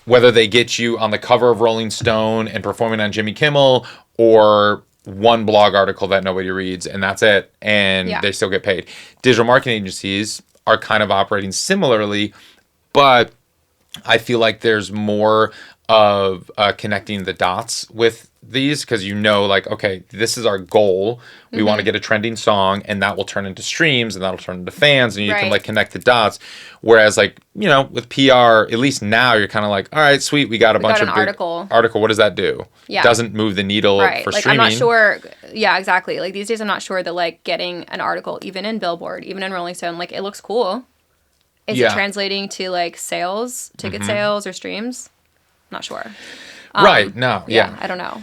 Whether they get you on the cover of Rolling Stone and performing on Jimmy Kimmel, or one blog article that nobody reads, and that's it. And they still get paid. Digital marketing agencies are kind of operating similarly, but I feel like there's more of connecting the dots with these, because you know, like, okay, this is our goal. We want to get a trending song, and that will turn into streams, and that'll turn into fans, and you can like connect the dots. Whereas, like, you know, with PR, at least now you're kind of like, all right, sweet, we got a bunch of article. What does that do? Yeah, doesn't move the needle for like, streaming. I'm not sure. Yeah, exactly. Like these days, I'm not sure that like getting an article, even in Billboard, even in Rolling Stone, like it looks cool. Is it translating to like sales, ticket sales, or streams? Not sure. Right. No. Yeah. I don't know.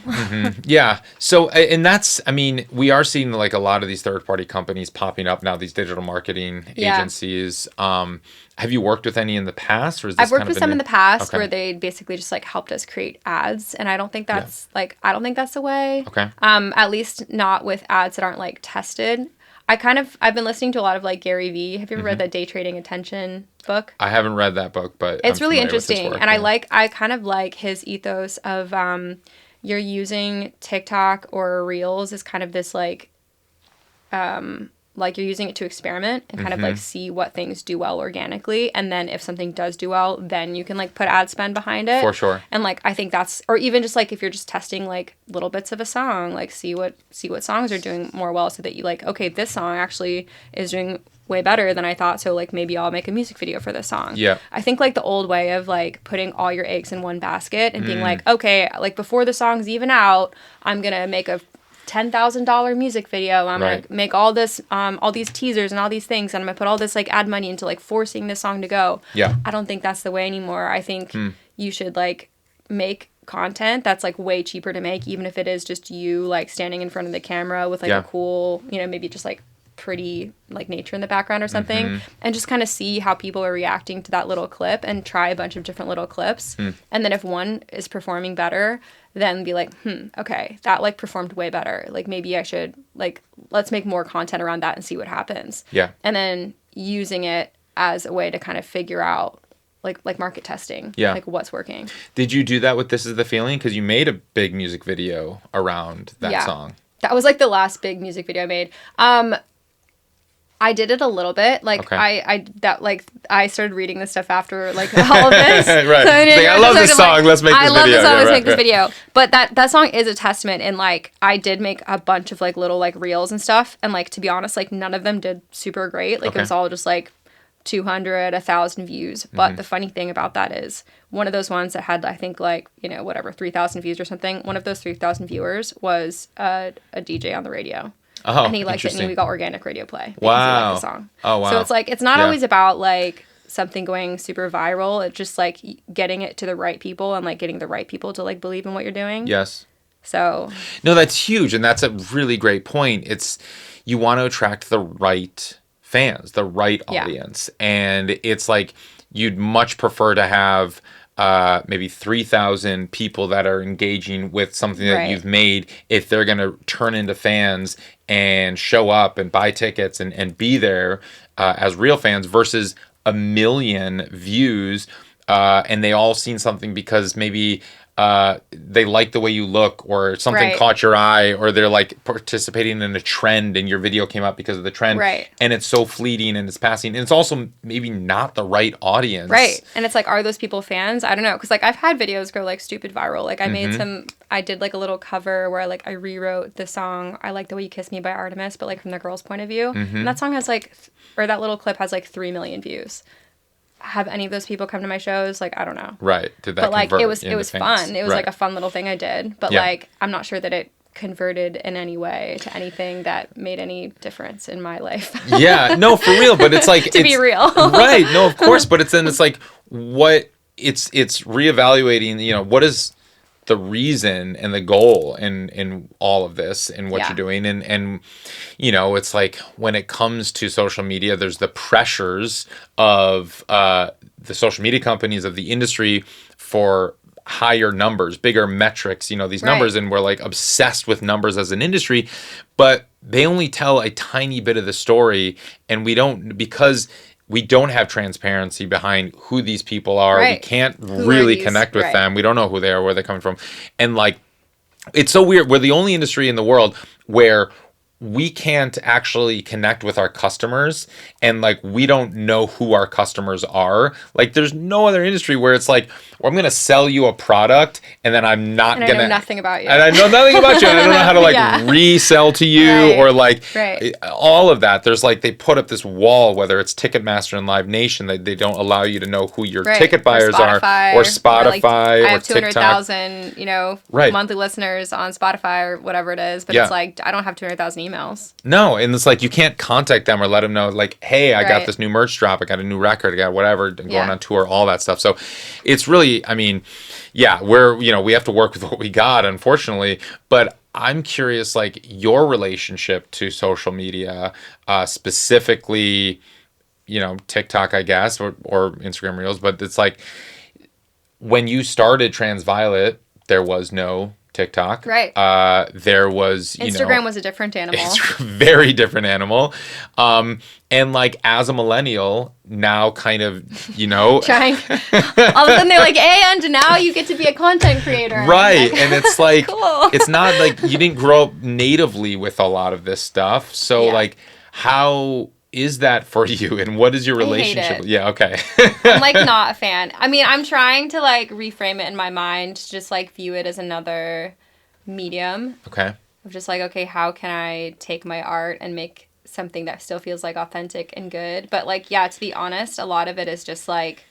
Yeah. So, and that's, I mean, we are seeing like a lot of these third party companies popping up now, these digital marketing agencies. Have you worked with any in the past, or is this I've worked kind with of some in the past where they basically just like helped us create ads, and I don't think that's I don't think that's the way. Okay. At least not with ads that aren't like tested. I've been listening to a lot of like Gary Vee. Have you ever read the Day Trading Attention book? I haven't read that book, but it's I'm really familiar with his interesting. work, And I kind of like his ethos of you're using TikTok or Reels as kind of this like you're using it to experiment and kind of like see what things do well organically, and then if something does do well, then you can like put ad spend behind it. For sure. And like I think that's, or even just like if you're just testing like little bits of a song, like see what songs are doing more well, so that you like, okay, this song actually is doing way better than I thought, so like maybe I'll make a music video for this song. Yeah. I think like the old way of like putting all your eggs in one basket and being like, okay, like before the song's even out, I'm gonna make a $10,000 music video. I'm gonna make all this, all these teasers and all these things, and I'm gonna put all this like ad money into like forcing this song to go. Yeah. I don't think that's the way anymore. I think you should like make content that's like way cheaper to make, even if it is just you like standing in front of the camera with like a cool, you know, maybe just like pretty like nature in the background or something, and just kind of see how people are reacting to that little clip and try a bunch of different little clips. And then if one is performing better, then be like, okay, that like performed way better. Like maybe I should like, let's make more content around that and see what happens. Yeah. And then using it as a way to kind of figure out like market testing. Yeah. Like what's working. Did you do that with This Is the Feeling? Because you made a big music video around that song. That was like the last big music video I made. I did it a little bit. Like I started reading this stuff after like all of this. Right. So I love this song. Let's make this video. I love this song. Let's make this video. But that song is a testament. And like I did make a bunch of like little like reels and stuff. And like to be honest, like none of them did super great. Like it was all just like 200, 1,000 views. But the funny thing about that is one of those ones that had, I think, like, you know, whatever, 3,000 views or something. One of those 3,000 viewers was a DJ on the radio. Oh, and he liked it, and we got organic radio play. Wow. Because he liked the song. Oh, wow. So it's like, it's not always about like something going super viral. It's just like getting it to the right people and like getting the right people to like believe in what you're doing. Yes. So. No, that's huge. And that's a really great point. It's, you want to attract the right fans, the right audience. And it's like, you'd much prefer to have maybe 3,000 people that are engaging with something that you've made, if they're going to turn into fans and show up and buy tickets and be there as real fans, versus 1 million views and they all seen something because maybe they like the way you look, or something caught your eye, or they're like participating in a trend and your video came up because of the trend. Right. And it's so fleeting and it's passing. And it's also maybe not the right audience. Right. And it's like, are those people fans? I don't know. Because like I've had videos go like stupid viral. Like I made I did like a little cover where like I rewrote the song I Like the Way You Kiss Me by Artemis, but like from the girl's point of view. And that song has like, or that little clip has like 3 million views. Have any of those people come to my shows? Like, I don't know. Right. Did that But like convert it was into fun. It was like a fun little thing I did. But like I'm not sure that it converted in any way to anything that made any difference in my life. Yeah, no, for real. But it's like to be real, right? No, of course. But it's like what it's reevaluating. You know, what is the reason and the goal in all of this and what you're doing, and you know, it's like when it comes to social media, there's the pressures of the social media companies, of the industry, for higher numbers, bigger metrics, you know, these numbers, and we're like obsessed with numbers as an industry, but they only tell a tiny bit of the story, and because we don't have transparency behind who these people are. We can't really connect with them. We don't know who they are, where they're coming from. And like, it's so weird. We're the only industry in the world where we can't actually connect with our customers, and like, we don't know who our customers are. Like, there's no other industry where it's like, well, I'm going to sell you a product, and then I'm not going to... I know nothing about you. And I know nothing about you. And I don't know how to like resell to you or like all of that. There's like, they put up this wall, whether it's Ticketmaster and Live Nation, they don't allow you to know who your ticket buyers are, or Spotify, like, I have TikTok. 200,000, you know, monthly listeners on Spotify or whatever it is, but it's like, I don't have 200,000 emails. No, and it's like, you can't contact them or let them know, like, hey, I got this new merch drop, I got a new record, I got whatever, going on tour, all that stuff. So it's really, I mean, we have to work with what we got, unfortunately. But I'm curious, like, your relationship to social media, specifically, you know, TikTok, I guess, or Instagram Reels. But it's like, when you started Transviolet, there was no TikTok. There was, Instagram was a different animal. It's a very different animal. And like, as a millennial, now kind of, you know... Trying. All of a sudden they're like, and now you get to be a content creator. Right. And it's like, cool. It's not like you didn't grow up natively with a lot of this stuff. So like, how is that for you, and what is your relationship? Yeah, okay. I'm like not a fan. I mean, I'm trying to like reframe it in my mind, to just like view it as another medium. Okay. Of just like, okay, how can I take my art and make something that still feels like authentic and good? But like, yeah, to be honest, a lot of it is just like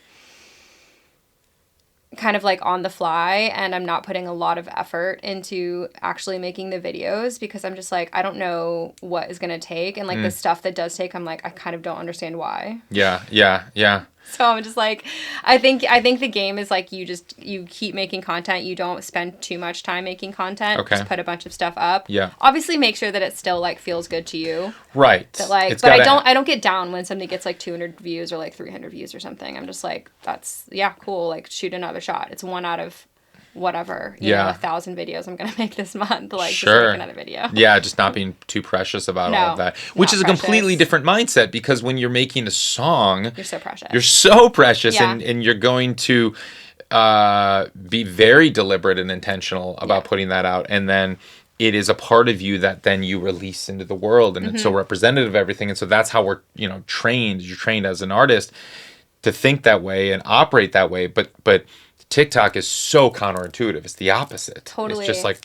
kind of like on the fly, and I'm not putting a lot of effort into actually making the videos, because I'm just like, I don't know what is going to take, and like the stuff that does take, I'm like, I kind of don't understand why. Yeah. So I'm just like, I think the game is like, you keep making content. You don't spend too much time making content. Okay. Just put a bunch of stuff up. Yeah. Obviously, make sure that it still like feels good to you. Right. But like, but I don't get down when something gets like 200 views or like 300 views or something. I'm just like, that's cool. Like, shoot another shot. It's one out of whatever, you know, 1,000 videos I'm gonna make this month. Like, just make another video. Yeah, just not being too precious about all of that, which is a completely different mindset, because when you're making a song, you're so precious, and you're going to be very deliberate and intentional about putting that out, and then it is a part of you that then you release into the world, and it's so representative of everything. And so that's how we're, you know, trained. You're trained as an artist to think that way and operate that way, but TikTok is so counterintuitive. It's the opposite. Totally. It's just like,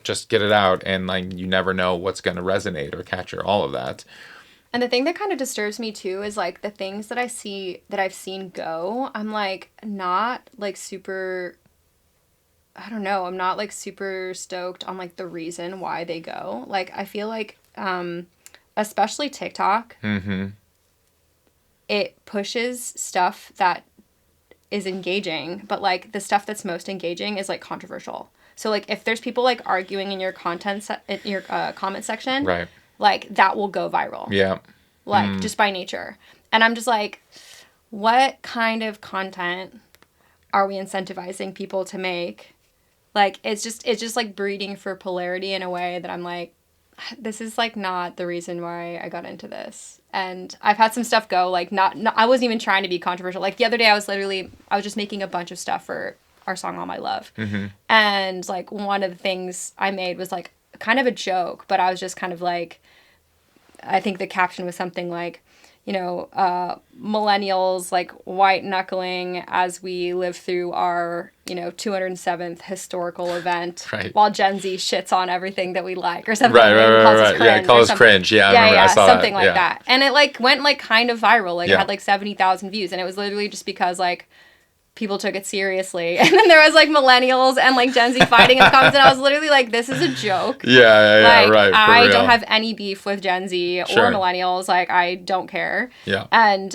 just get it out, and like, you never know what's going to resonate or capture all of that. And the thing that kind of disturbs me too is like the things that I've seen go, I'm like not like super, I don't know, I'm not like super stoked on like the reason why they go. Like, I feel like, especially TikTok, it pushes stuff that is engaging, but like the stuff that's most engaging is like controversial. So like, if there's people like arguing in your comment section, right, like that will go viral. Yeah. Like just by nature. And I'm just like, what kind of content are we incentivizing people to make? Like, it's just like breeding for polarity in a way that I'm like, this is like not the reason why I got into this. And I've had some stuff go, like, not I wasn't even trying to be controversial. Like, the other day I was just making a bunch of stuff for our song All My Love. And like, one of the things I made was like kind of a joke, but I was just kind of like, I think the caption was something like, you know, millennials like white knuckling as we live through our, you know, 207th historical event, while Gen Z shits on everything that we like, or something. Right. Yeah, call us cringe. Yeah, I remember. I saw something that. like that. And it like went like kind of viral. Like, it had like 70,000 views, and it was literally just because like people took it seriously. And then there was like millennials and like Gen Z fighting in the comments, and I was literally like, this is a joke. Yeah, like, right. I don't have any beef with Gen Z or millennials. Like, I don't care. Yeah. And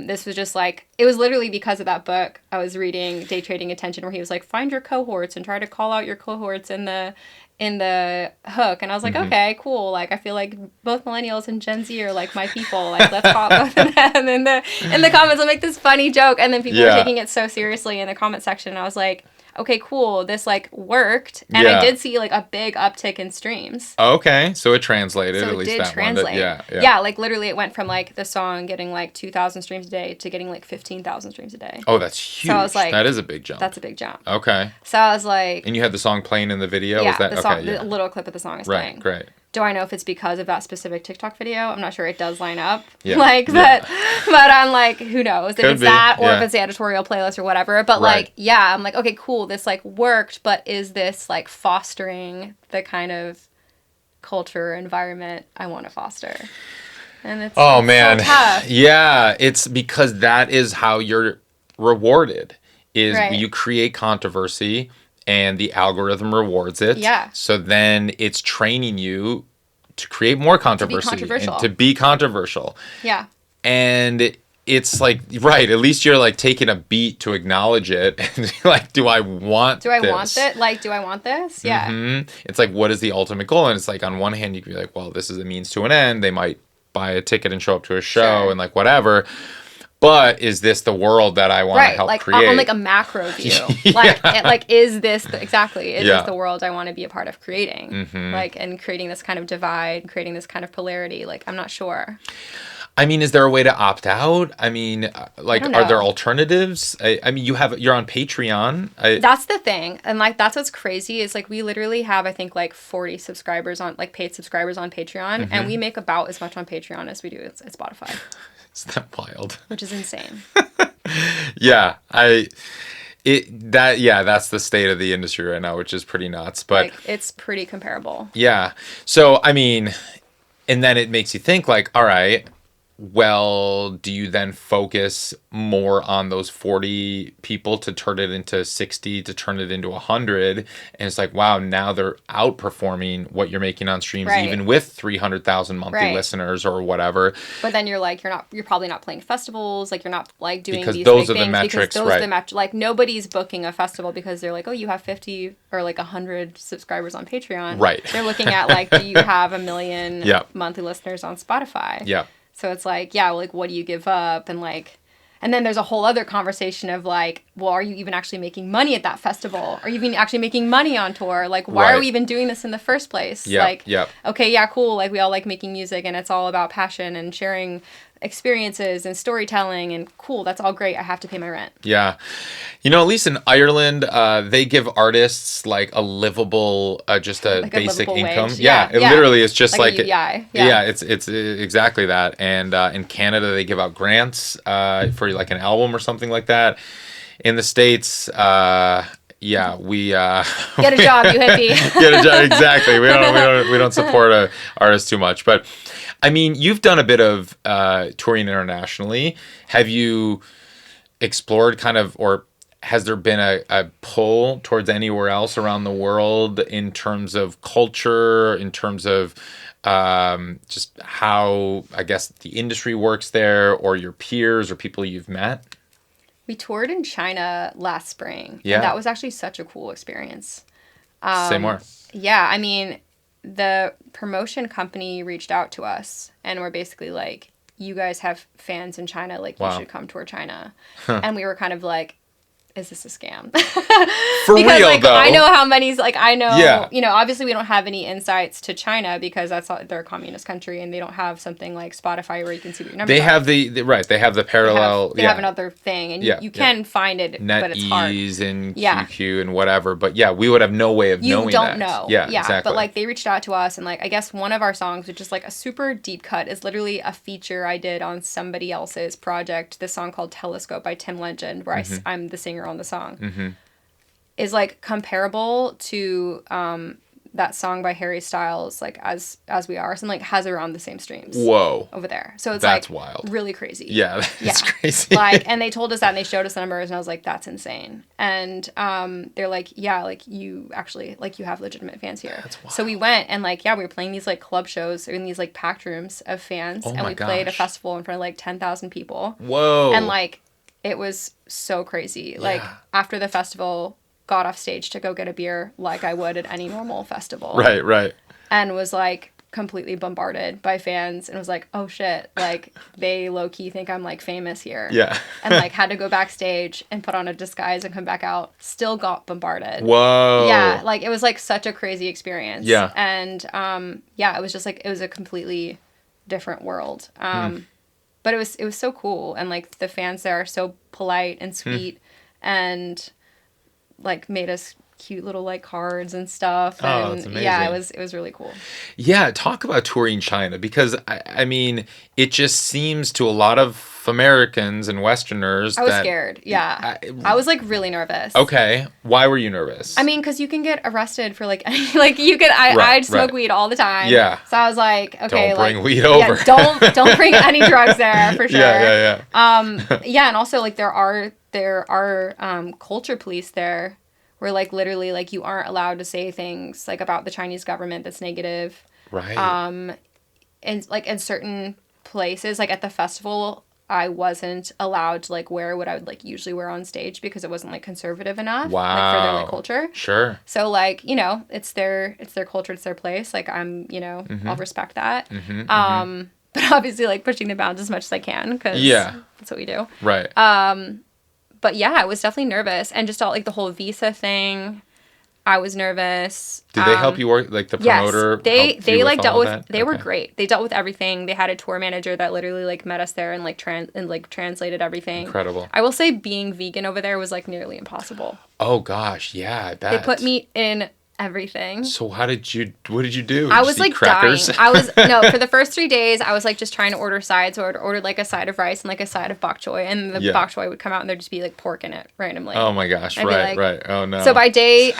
this was just like, it was literally because of that book I was reading, Day Trading Attention, where he was like, find your cohorts and try to call out your cohorts in the hook. And I was like, okay, cool. Like, I feel like both millennials and Gen Z are like my people. Like, let's call both of them in the comments. I'll make this funny joke. And then people were taking it so seriously in the comment section. And I was like, okay, cool. This like worked. And I did see like a big uptick in streams. Okay. So it translated, so at least it did that translate. one. Yeah, like literally it went from like the song getting like 2,000 streams a day to getting like 15,000 streams a day. Oh, that's huge. So I was like, that is a big jump. That's a big jump. Okay. So I was like... And you had the song playing in the video? Yeah, the song, the little clip of the song is playing. Right, great. Do I know if it's because of that specific TikTok video? I'm not sure. It does line up. Yeah. But I'm like, who knows? If it's that or if it's the editorial playlist or whatever. But like, yeah, I'm like, okay, cool. This like worked, but is this like fostering the kind of culture environment I want to foster? And it's so tough. Yeah, it's because that is how you're rewarded. Is you create controversy and the algorithm rewards it. Yeah. So then it's training you to create more controversy. To be controversial. Yeah. And it's like, right, at least you're like taking a beat to acknowledge it. And like, do I want this? Like, do I want this? Yeah. Mm-hmm. It's like, what is the ultimate goal? And it's like, on one hand, you could be like, well, this is a means to an end. They might buy a ticket and show up to a show and like whatever. But is this the world that I want to help create? On like a macro view. Like, is this this the world I want to be a part of creating? Mm-hmm. Like, and creating this kind of divide, creating this kind of polarity. Like, I'm not sure. I mean, is there a way to opt out? I mean, like, are there alternatives? I mean, you're on Patreon. That's the thing. And like, that's what's crazy is like, we literally have, I think like 40 subscribers on like paid subscribers on Patreon. And we make about as much on Patreon as we do at Spotify. Isn't that wild? Which is insane. That's the state of the industry right now, which is pretty nuts. But like, it's pretty comparable. Yeah. So, I mean, and then it makes you think like, all right, well, do you then focus more on those 40 people to turn it into 60, to turn it into 100? And it's like, wow, now they're outperforming what you're making on streams, even with 300,000 monthly listeners or whatever. But then you're like, you're probably not playing festivals. Like, you're not like doing because these those big are the things metrics, because those are the metrics. Like, nobody's booking a festival because they're like, oh, you have 50 or like 100 subscribers on Patreon. Right. They're looking at like, do you have 1 million monthly listeners on Spotify? Yeah. So it's like, like, what do you give up? And like, and then there's a whole other conversation of like, well, are you even actually making money at that festival? Are you even actually making money on tour? Like, why are we even doing this in the first place? Okay, yeah, cool. Like, we all like making music and it's all about passion and sharing experiences and storytelling and cool, that's all great. I have to pay my rent. Yeah. You know, at least in Ireland, they give artists like a livable, just a like basic income. Wage. It literally is just like it's exactly that. And in Canada, they give out grants for like an album or something like that. In the States, we get a job, you hippie. Get a job, exactly. We don't support artists too much, but I mean, you've done a bit of touring internationally. Have you explored kind of, or has there been a pull towards anywhere else around the world in terms of culture, in terms of just how, I guess, the industry works there, or your peers or people you've met? We toured in China last spring. Yeah. And that was actually such a cool experience. Say more. Yeah, I mean, the promotion company reached out to us and were basically like, you guys have fans in China, like, you should come tour China. And we were kind of like, is this a scam? For because, real, like, though. I know how many, like, I know, you know, obviously we don't have any insights to China because they're a communist country and they don't have something like Spotify where you can see what your numbers are. They have they have the parallel. They have another thing and you can find it, but it's hard. NetEase and QQ and whatever, but we would have no way of knowing that. You don't know. Yeah, exactly. But like they reached out to us and like, I guess one of our songs, which is like a super deep cut, is literally a feature I did on somebody else's project, this song called Telescope by Tim Legend, where I'm the singer on the song, is like comparable to that song by Harry Styles, like As We Are, and like has around the same streams. Whoa. Over there. So it's that's like wild. Really crazy. Yeah, that's crazy. Like, and they told us that and they showed us the numbers and I was like, that's insane. And they're like, yeah, like you actually, like you have legitimate fans here. That's wild. So we went and like, yeah, we were playing these like club shows in these like packed rooms of fans. And we played a festival in front of like 10,000 people. Whoa. And like, it was so crazy. Like after the festival, got off stage to go get a beer like I would at any normal festival. Right. And was like completely bombarded by fans and was like, oh shit, like they low-key think I'm like famous here. Yeah. And like had to go backstage and put on a disguise and come back out. Still got bombarded. Whoa. Yeah, like it was like such a crazy experience. Yeah. And it was just like it was a completely different world. But it was so cool and like the fans there are so polite and sweet and like made us cute little like cards and stuff. Oh, and that's amazing. Yeah, it was really cool. Yeah, talk about touring China because I mean, it just seems to a lot of Americans and Westerners. I was scared. Yeah, I was like really nervous. Okay, why were you nervous? I mean, because you can get arrested for like like you could. I'd smoke weed all the time. Yeah. So I was like, okay, don't bring weed over. Yeah, don't bring any drugs there for sure. Yeah. Yeah, and also like there are culture police there. Where like literally like you aren't allowed to say things like about the Chinese government that's negative. Right. And like in certain places, like at the festival, I wasn't allowed to like wear what I would like usually wear on stage because it wasn't like conservative enough. Wow. Like for their like culture. Sure. So like, you know, it's their culture, it's their place. Like I'm, you know, I'll respect that. But obviously like pushing the bounds as much as I can because that's what we do. Right. But yeah, I was definitely nervous. And just all like the whole visa thing, I was nervous. Did they help you work, like the promoter? Yes, they like dealt with, that? They were great. They dealt with everything. They had a tour manager that literally like met us there and like translated everything. Incredible. I will say being vegan over there was like nearly impossible. Oh gosh, yeah, I bet. They put meat in everything. So what did you do? I was like crackers? Dying. For the first 3 days I was like just trying to order sides. Or ordered like a side of rice and like a side of bok choy, and the bok choy would come out and there'd just be like pork in it randomly. Oh my gosh, right. Oh no. So by day 3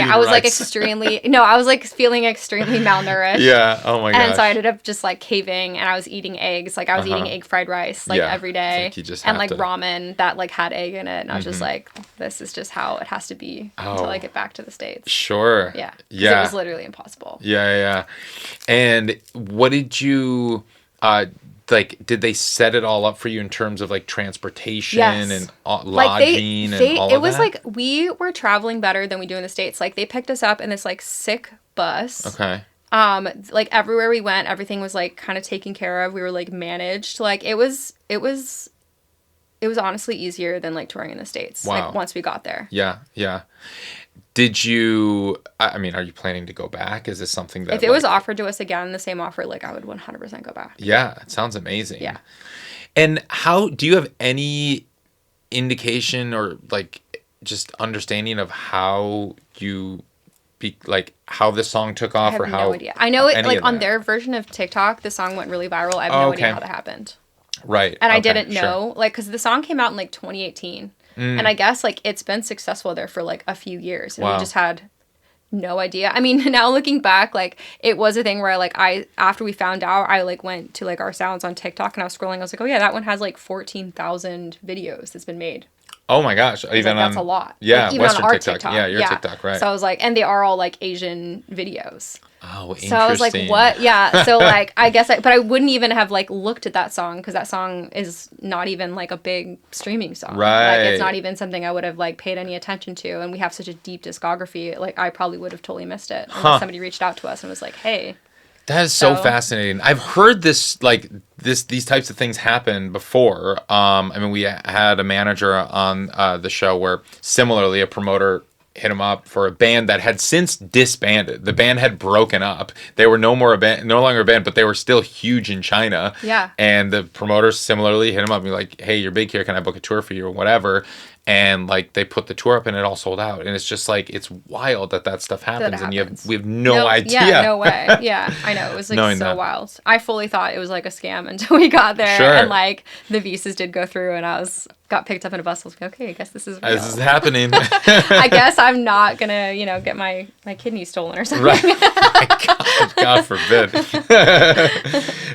I was like I was like feeling extremely malnourished. Yeah. Oh my gosh. And so I ended up just like caving and I was eating eggs. Like I was eating egg fried rice like every day. Like you just and like ramen that like had egg in it, and I was just like, this is just how it has to be until I get back to the States. Sure. Yeah. It was literally impossible. Yeah. And what did you like? Did they set it all up for you in terms of like transportation and lodging and all of that? It was like we were traveling better than we do in the States. Like they picked us up in this like sick bus. Okay. Like everywhere we went, everything was like kind of taken care of. We were like managed. Like it was honestly easier than like touring in the States. Wow. Like once we got there. Yeah. Did you, I mean, are you planning to go back? Is this something that... If it was offered to us again, the same offer, like I would 100% go back. Yeah, it sounds amazing. Yeah. And do you have any indication or like just understanding of how how this song took off? I have no idea. I know it like on their version of TikTok, the song went really viral. I have no idea how that happened. Right. And I didn't know, like, because the song came out in like 2018. And I guess like it's been successful there for like a few years. And we just had no idea. I mean, now looking back, like it was a thing where after we found out, I like went to like our sounds on TikTok and I was scrolling. I was like, oh yeah, that one has like 14,000 videos that's been made. Oh my gosh. Even that's a lot. Yeah. Like, even Western on our TikTok. Yeah, your TikTok, right. So I was like, and they are all like Asian videos. Oh, interesting. So I was like, what? Yeah. So like, I guess, but I wouldn't even have like looked at that song because that song is not even like a big streaming song. Right. Like it's not even something I would have like paid any attention to. And we have such a deep discography. Like I probably would have totally missed it unless somebody reached out to us and was like, hey. That is so fascinating. I've heard these types of things happen before. I mean, we had a manager on the show where similarly a promoter hit him up for a band that had since disbanded. The band had broken up. They were no longer a band, but they were still huge in China. Yeah. And the promoter similarly hit him up and be like, hey, you're big here. Can I book a tour for you or whatever? and like they put the tour up and it all sold out, and it's just like it's wild that stuff happens, and we have no idea. Yeah, no way. Yeah, I know, it was like Knowing so that. wild. I fully thought it was like a scam until we got there, Sure. and like the visas did go through, and got picked up in a bus. I was like, okay, I guess this is real. This is happening. I guess I'm not gonna, get my kidney stolen or something. Right. Oh my God forbid.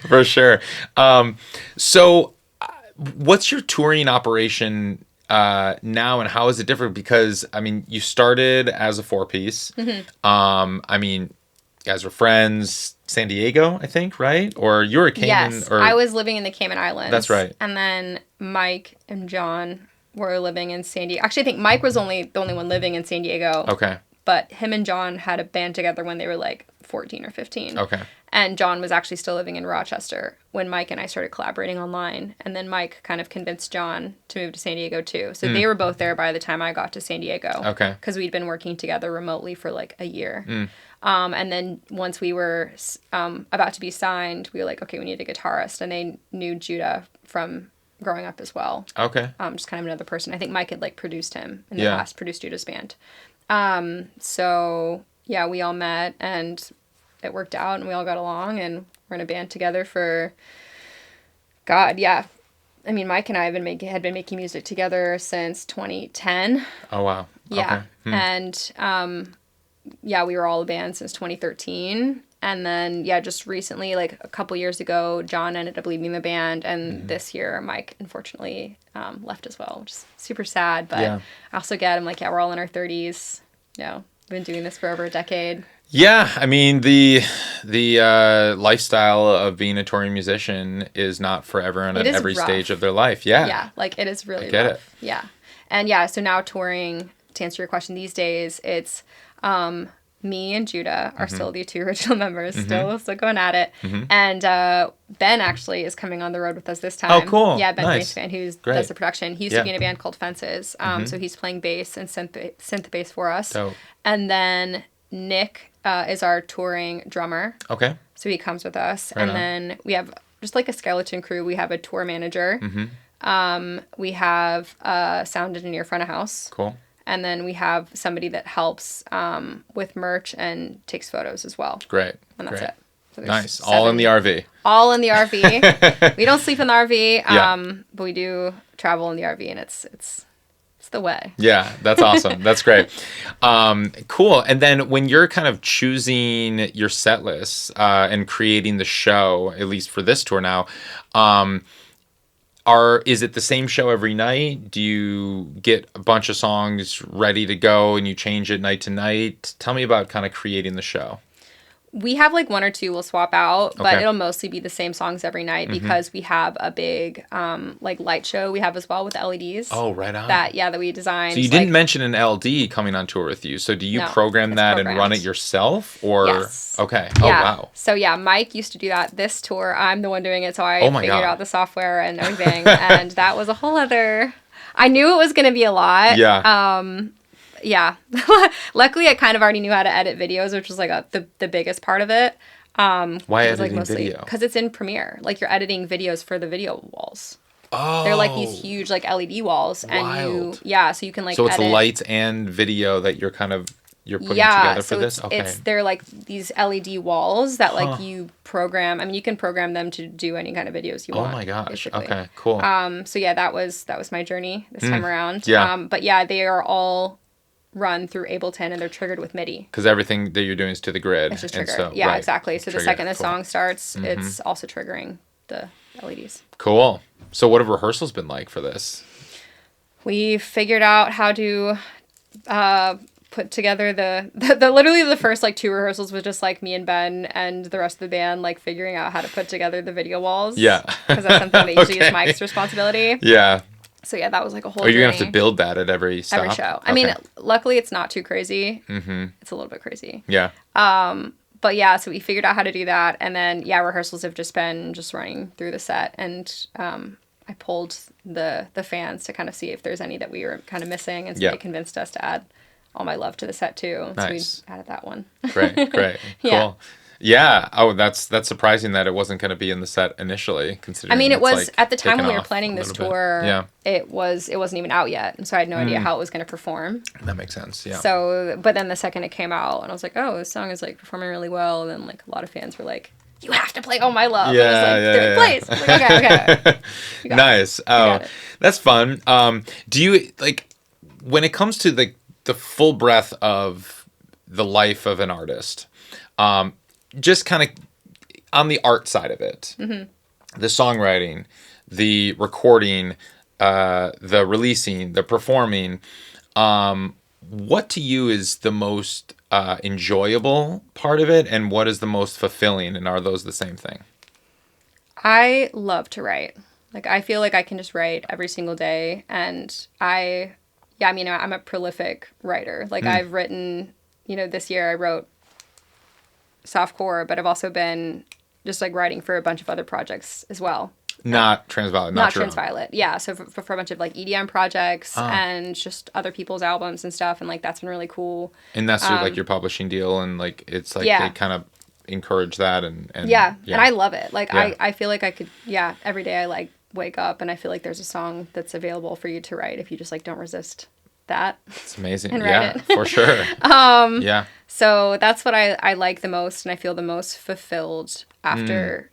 For sure. So what's your touring operation now, and how is it different? Because I mean, you started as a 4-piece. I mean, you guys were friends, San Diego, I think, right? Or you were a Cayman? Yes, or... I was living in the Cayman Islands. That's right. And then Mike and John were living in San Diego. Actually, I think Mike was the only one living in San Diego. Okay. But him and John had a band together when they were like 14 or 15. Okay. And John was actually still living in Rochester when Mike and I started collaborating online. And then Mike kind of convinced John to move to San Diego too. So they were both there by the time I got to San Diego. Okay. Because we'd been working together remotely for like a year. And then once we were about to be signed, we were like, okay, we need a guitarist. And they knew Judah from growing up as well. Okay. Just kind of another person. I think Mike had like produced him in the Yeah. past, produced Judah's band. So yeah, we all met and it worked out and we all got along and we're in a band together for, God, yeah. I mean, Mike and I had been making music together since 2010. Oh, wow. Yeah. Okay. And, yeah, we were all a band since 2013. And then, yeah, just recently, like a couple years ago, John ended up leaving the band. And this year, Mike, unfortunately, left as well, which is super sad. But Yeah. I also get him, like, yeah, we're all in our 30s. We've been doing this for over a decade. Yeah, I mean the lifestyle of being a touring musician is not for everyone at every rough. stage of their life. Yeah. Yeah, like it is really I get rough. it. Yeah. And yeah, so now touring, to answer your question, these days it's me and Judah are still the two original members, still going at it. And Ben actually is coming on the road with us this time. Oh, cool. Yeah, Ben Nice. Greenspan, who Great. does the production. He used to be in a band called Fences. So he's playing bass and synth bass for us. Dope. And then Nick is our touring drummer. Okay. So he comes with us. Right and on. then we have just like a skeleton crew. We have a tour manager. We have a sound engineer front of house. Cool. And then we have somebody that helps with merch and takes photos as well. Great. And that's Great. it. So there's Nice. All in the RV. All in the RV. We don't sleep in the RV, Yeah. but we do travel in the RV, and it's the way. Yeah, that's awesome. That's great. Cool. And then when you're kind of choosing your set lists and creating the show, at least for this tour now, is it the same show every night? Do you get a bunch of songs ready to go and you change it night to night? Tell me about kind of creating the show. We have like one or two we'll swap out, but Okay. it'll mostly be the same songs every night because we have a big like light show we have as well with LEDs. Oh, right on. That we designed. So you didn't mention an LD coming on tour with you. So do you No, program it's that and run programmed. it yourself? Or Yes. Okay. Yeah. Oh, wow. So yeah, Mike used to do that this tour. I'm the one doing it, so I Oh my figured God. out the software and everything. And that was a whole other. I knew it was going to be a lot. Yeah. Yeah. Luckily, I kind of already knew how to edit videos, which was like the biggest part of it. Why It was, editing video? Because it's in Premiere. Like you're editing videos for the video walls. Oh. They're like these huge like LED walls, and Wild. so you can like. So it's edit. lights and video that you're putting Yeah, together for so this? Okay. they're like these LED walls that like you program. I mean, you can program them to do any kind of videos you Oh want. my gosh. basically. Okay, cool. So yeah, that was my journey this time around. Yeah. But yeah, they are all run through Ableton and they're triggered with MIDI. Because everything that you're doing is to the grid. It's just and triggered. so, Yeah, right. exactly. So the Trigger. second the Cool. song starts, it's also triggering the LEDs. Cool. So what have rehearsals been like for this? We figured out how to put together the literally the first like two rehearsals was just like me and Ben and the rest of the band like figuring out how to put together the video walls. Yeah. Because that's something that usually Okay. is Mike's responsibility. Yeah. So yeah, that was like a whole Are you going to have journey. to build that at every stop? Every show. Okay. I mean, luckily it's not too crazy. Mm-hmm. It's a little bit crazy. Yeah. But yeah, so we figured out how to do that. And then, yeah, rehearsals have just been just running through the set. And I pulled the fans to kind of see if there's any that we were kind of missing. And so Yeah. they convinced us to add All My Love to the set too. Nice. So we added that one. Great. Yeah. Cool. Yeah. Oh, that's surprising that it wasn't going to be in the set initially, I considering mean, it it's was like at the time taken when we were off a planning this little bit. tour. Yeah. It wasn't even out yet, and so I had no idea how it was going to perform. That makes sense. Yeah. So, but then the second it came out, and I was like, oh, this song is like performing really well, and then like a lot of fans were like, you have to play "Oh My Love." Yeah, It was like yeah, third yeah. place. I was like, okay. You got it. Nice. Oh, got it. that's fun. Do you like when it comes to the full breadth of the life of an artist? Just kind of on the art side of it, the songwriting, the recording, the releasing, the performing. What to you is the most enjoyable part of it, and what is the most fulfilling, and are those the same thing? I love to write. Like, I feel like I can just write every single day, and I mean, I'm a prolific writer. Like, I've written, this year I wrote Softcore, but I've also been just like writing for a bunch of other projects as well. Not Transviolet, Not your own. Transviolet. Yeah, so for a bunch of like EDM projects and just other people's albums and stuff, and like that's been really cool. And that's through like your publishing deal, and like it's like Yeah. they kind of encourage that, and Yeah, and I love it. Like Yeah. I feel like I could. Yeah, every day I like wake up and I feel like there's a song that's available for you to write if you just like don't resist that. It's amazing. and write Yeah, it. for sure. Yeah. So that's what I like the most, and I feel the most fulfilled after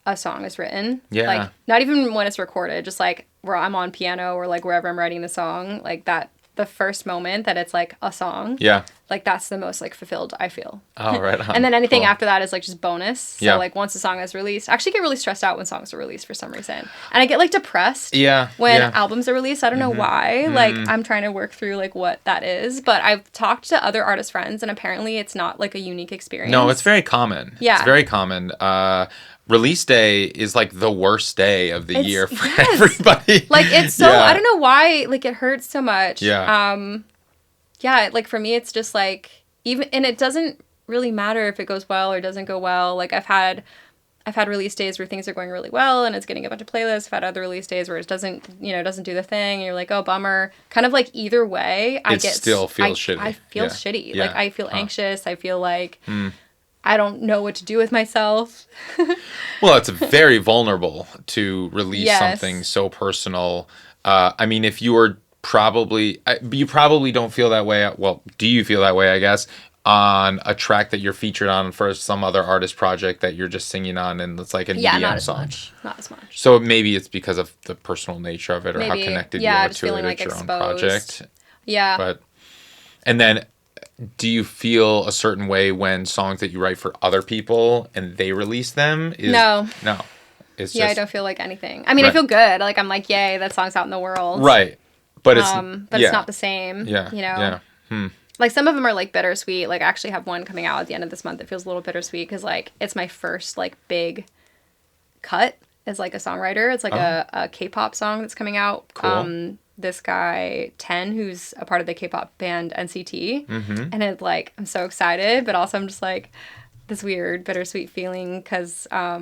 a song is written. Yeah. Like, not even when it's recorded, just like where I'm on piano or like wherever I'm writing the song, like that, the first moment that it's like a song. Yeah. Like that's the most like fulfilled I feel. Oh, right on. And then anything Cool. after that is like just bonus. So Yeah. like once a song is released, I actually get really stressed out when songs are released for some reason. And I get like depressed Yeah. when yeah. albums are released. I don't know why. Like I'm trying to work through like what that is. But I've talked to other artist friends and apparently it's not like a unique experience. No, it's very common. Yeah. It's very common. Release day is like the worst day of the year for yes. everybody. Like it's so, Yeah. I don't know why, like it hurts so much. Yeah. Yeah, like for me it's just like even, and it doesn't really matter if it goes well or doesn't go well. Like I've had release days where things are going really well and it's getting a bunch of playlists. I've had other release days where it doesn't do the thing. And you're like, oh, bummer. Kind of like either way, Still feels shitty. I feel Yeah. shitty. Yeah. Like I feel anxious. I feel like I don't know what to do with myself. Well, it's very vulnerable to release Yes. something so personal. I mean, if you were you probably don't feel that way. Well, do you feel that way, I guess, on a track that you're featured on for some other artist project that you're just singing on and it's like an Yeah, EDM not as song? much. Not as much. So maybe it's because of the personal nature of it or how Maybe. connected Yeah, you are just to it. feeling, It's like, your own exposed. project. Yeah. And then do you feel a certain way when songs that you write for other people and they release them? No. It's Yeah, I just, don't feel like anything. I mean, I Right. feel good. Like I'm like, yay, that song's out in the world. right. But it's But yeah. it's not the same. Yeah. You know? Yeah. Like some of them are like bittersweet. Like I actually have one coming out at the end of this month that feels a little bittersweet because like it's my first like big cut as like a songwriter. It's like a K-pop song that's coming out. Cool. This guy 10 who's a part of the K-pop band NCT, and it's like I'm so excited, but also I'm just like this weird bittersweet feeling because yeah.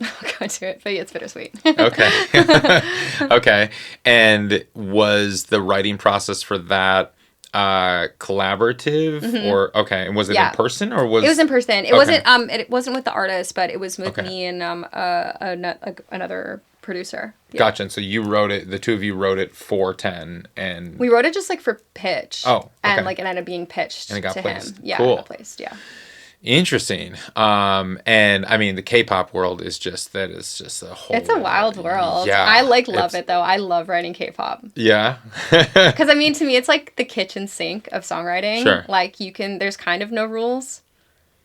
I'll go into it, but yeah, it's bittersweet. Okay. Okay. And was the writing process for that collaborative or okay? And was it Yeah. in person or was It was in person. It Okay. wasn't with the artist, but it was with Okay. me and another producer. Yeah. Gotcha. And so you wrote it. The two of you wrote it for 10, and We wrote it just like for pitch. Oh, okay. And like it ended up being pitched And it got to placed. him. Yeah, Cool. it got placed. Yeah. interesting. And I mean, the K-pop world is just a whole. It's a wild world. Yeah, I love it's- it though. I love writing K-pop. Yeah. Because I mean, to me, it's like the kitchen sink of songwriting. Sure. Like there's kind of no rules.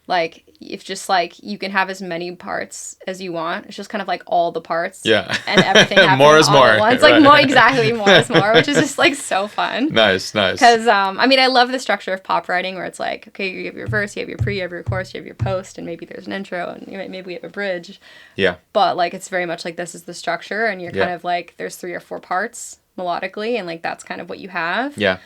Like if just like you can have as many parts as you want. It's just kind of like all the parts. Yeah. And everything happens More is all more. at once. Right. Like more exactly, more is more, which is just like so fun. Nice. Because I mean, I love the structure of pop writing where it's like, okay, you have your verse, you have your pre, you have your chorus, you have your post, and maybe there's an intro, and maybe we have a bridge. Yeah. But like it's very much like this is the structure, and you're Yeah. kind of like there's 3 or 4 parts melodically, and like that's kind of what you have. Yeah.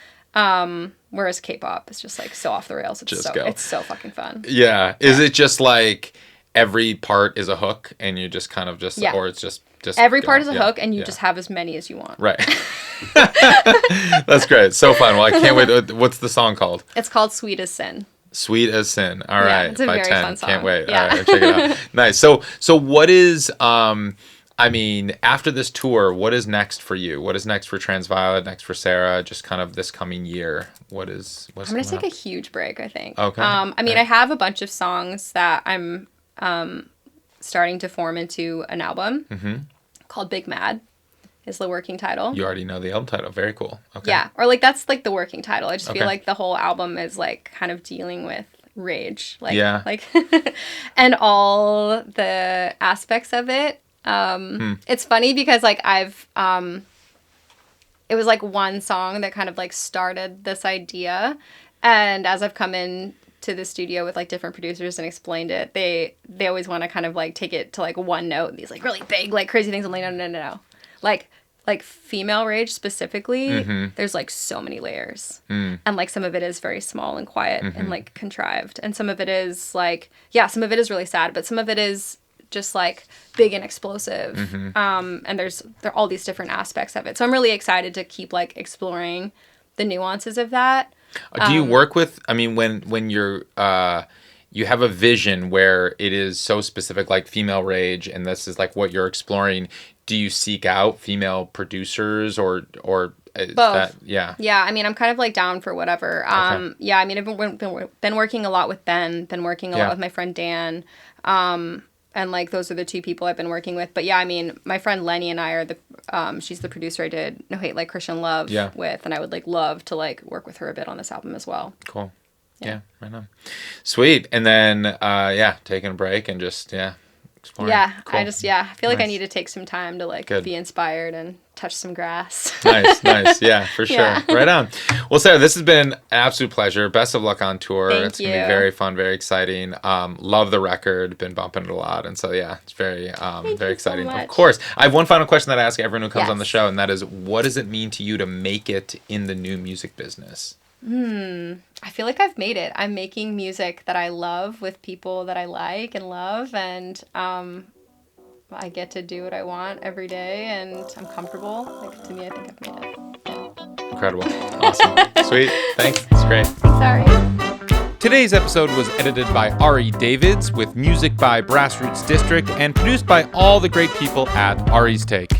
Whereas K-pop is just like so off the rails. Just go. It's so fucking fun. Yeah. Is it just like every part is a hook and you just kind of just, Yeah. or it's just Every go? part is a Yeah. hook, and you Yeah. just have as many as you want. Right. That's great. So fun. Well, I can't wait. What's the song called? It's called Sweet as Sin. Sweet as Sin. All Yeah, right, it's a by very 10. fun song. Can't wait. Yeah. All right, check it out. Nice. So what is I mean, after this tour, what is next for you? What is next for Transviolet, next for Sarah, just kind of this coming year? What's I'm gonna take up? a huge break, I think. Okay. I mean, I have a bunch of songs that I'm starting to form into an album called Big Mad is the working title. You already know the album title. Very cool. Okay. Yeah, or like that's like the working title. I just Okay. feel like the whole album is like kind of dealing with rage, like Yeah. like and all the aspects of it. It's funny because like I've it was like one song that kind of like started this idea, and as I've come in to the studio with like different producers and explained it, they always want to kind of like take it to like one note, these like really big like crazy things. I'm like no. Like female rage specifically, there's like so many layers. And like some of it is very small and quiet and like contrived. And some of it is like, yeah, some of it is really sad, but some of it is just like big and explosive. And there are all these different aspects of it. So I'm really excited to keep like exploring the nuances of that. Do you work with, I mean, when you're, you have a vision where it is so specific, like female rage, and this is like what you're exploring, do you seek out female producers or is Both. that, yeah. Yeah, I mean, I'm kind of like down for whatever. Okay. Yeah, I mean, I've been working a lot with Ben, been working a lot with my friend Dan. And like those are the two people I've been working with. But yeah, I mean, my friend Lenny and I are the she's the producer I did No Hate Like Christian Love with, and I would like love to like work with her a bit on this album as well. Cool. Yeah, right on. Sweet. And then taking a break and just exploring. Yeah, Cool. I feel like I Nice. need to take some time to like Good. be inspired and touch some grass. Nice. Yeah, for sure. Yeah. Right on. Well, Sarah, this has been an absolute pleasure. Best of luck on tour. Thank It's going to be you. very fun, very exciting. Love the record. Been bumping it a lot. And so, yeah, it's very, very you so exciting. Of much. course. I have one final question that I ask everyone who comes on the Yes. show, and that is, what does it mean to you to make it in the new music business? I feel like I've made it. I'm making music that I love with people that I like and love, and I get to do what I want every day, and I'm comfortable. Like, to me, I think I've made it. Yeah. Incredible. Awesome. Sweet. Thanks. It's great. Sorry. Today's episode was edited by Ari Davids with music by Brassroots District and produced by all the great people at Ari's Take.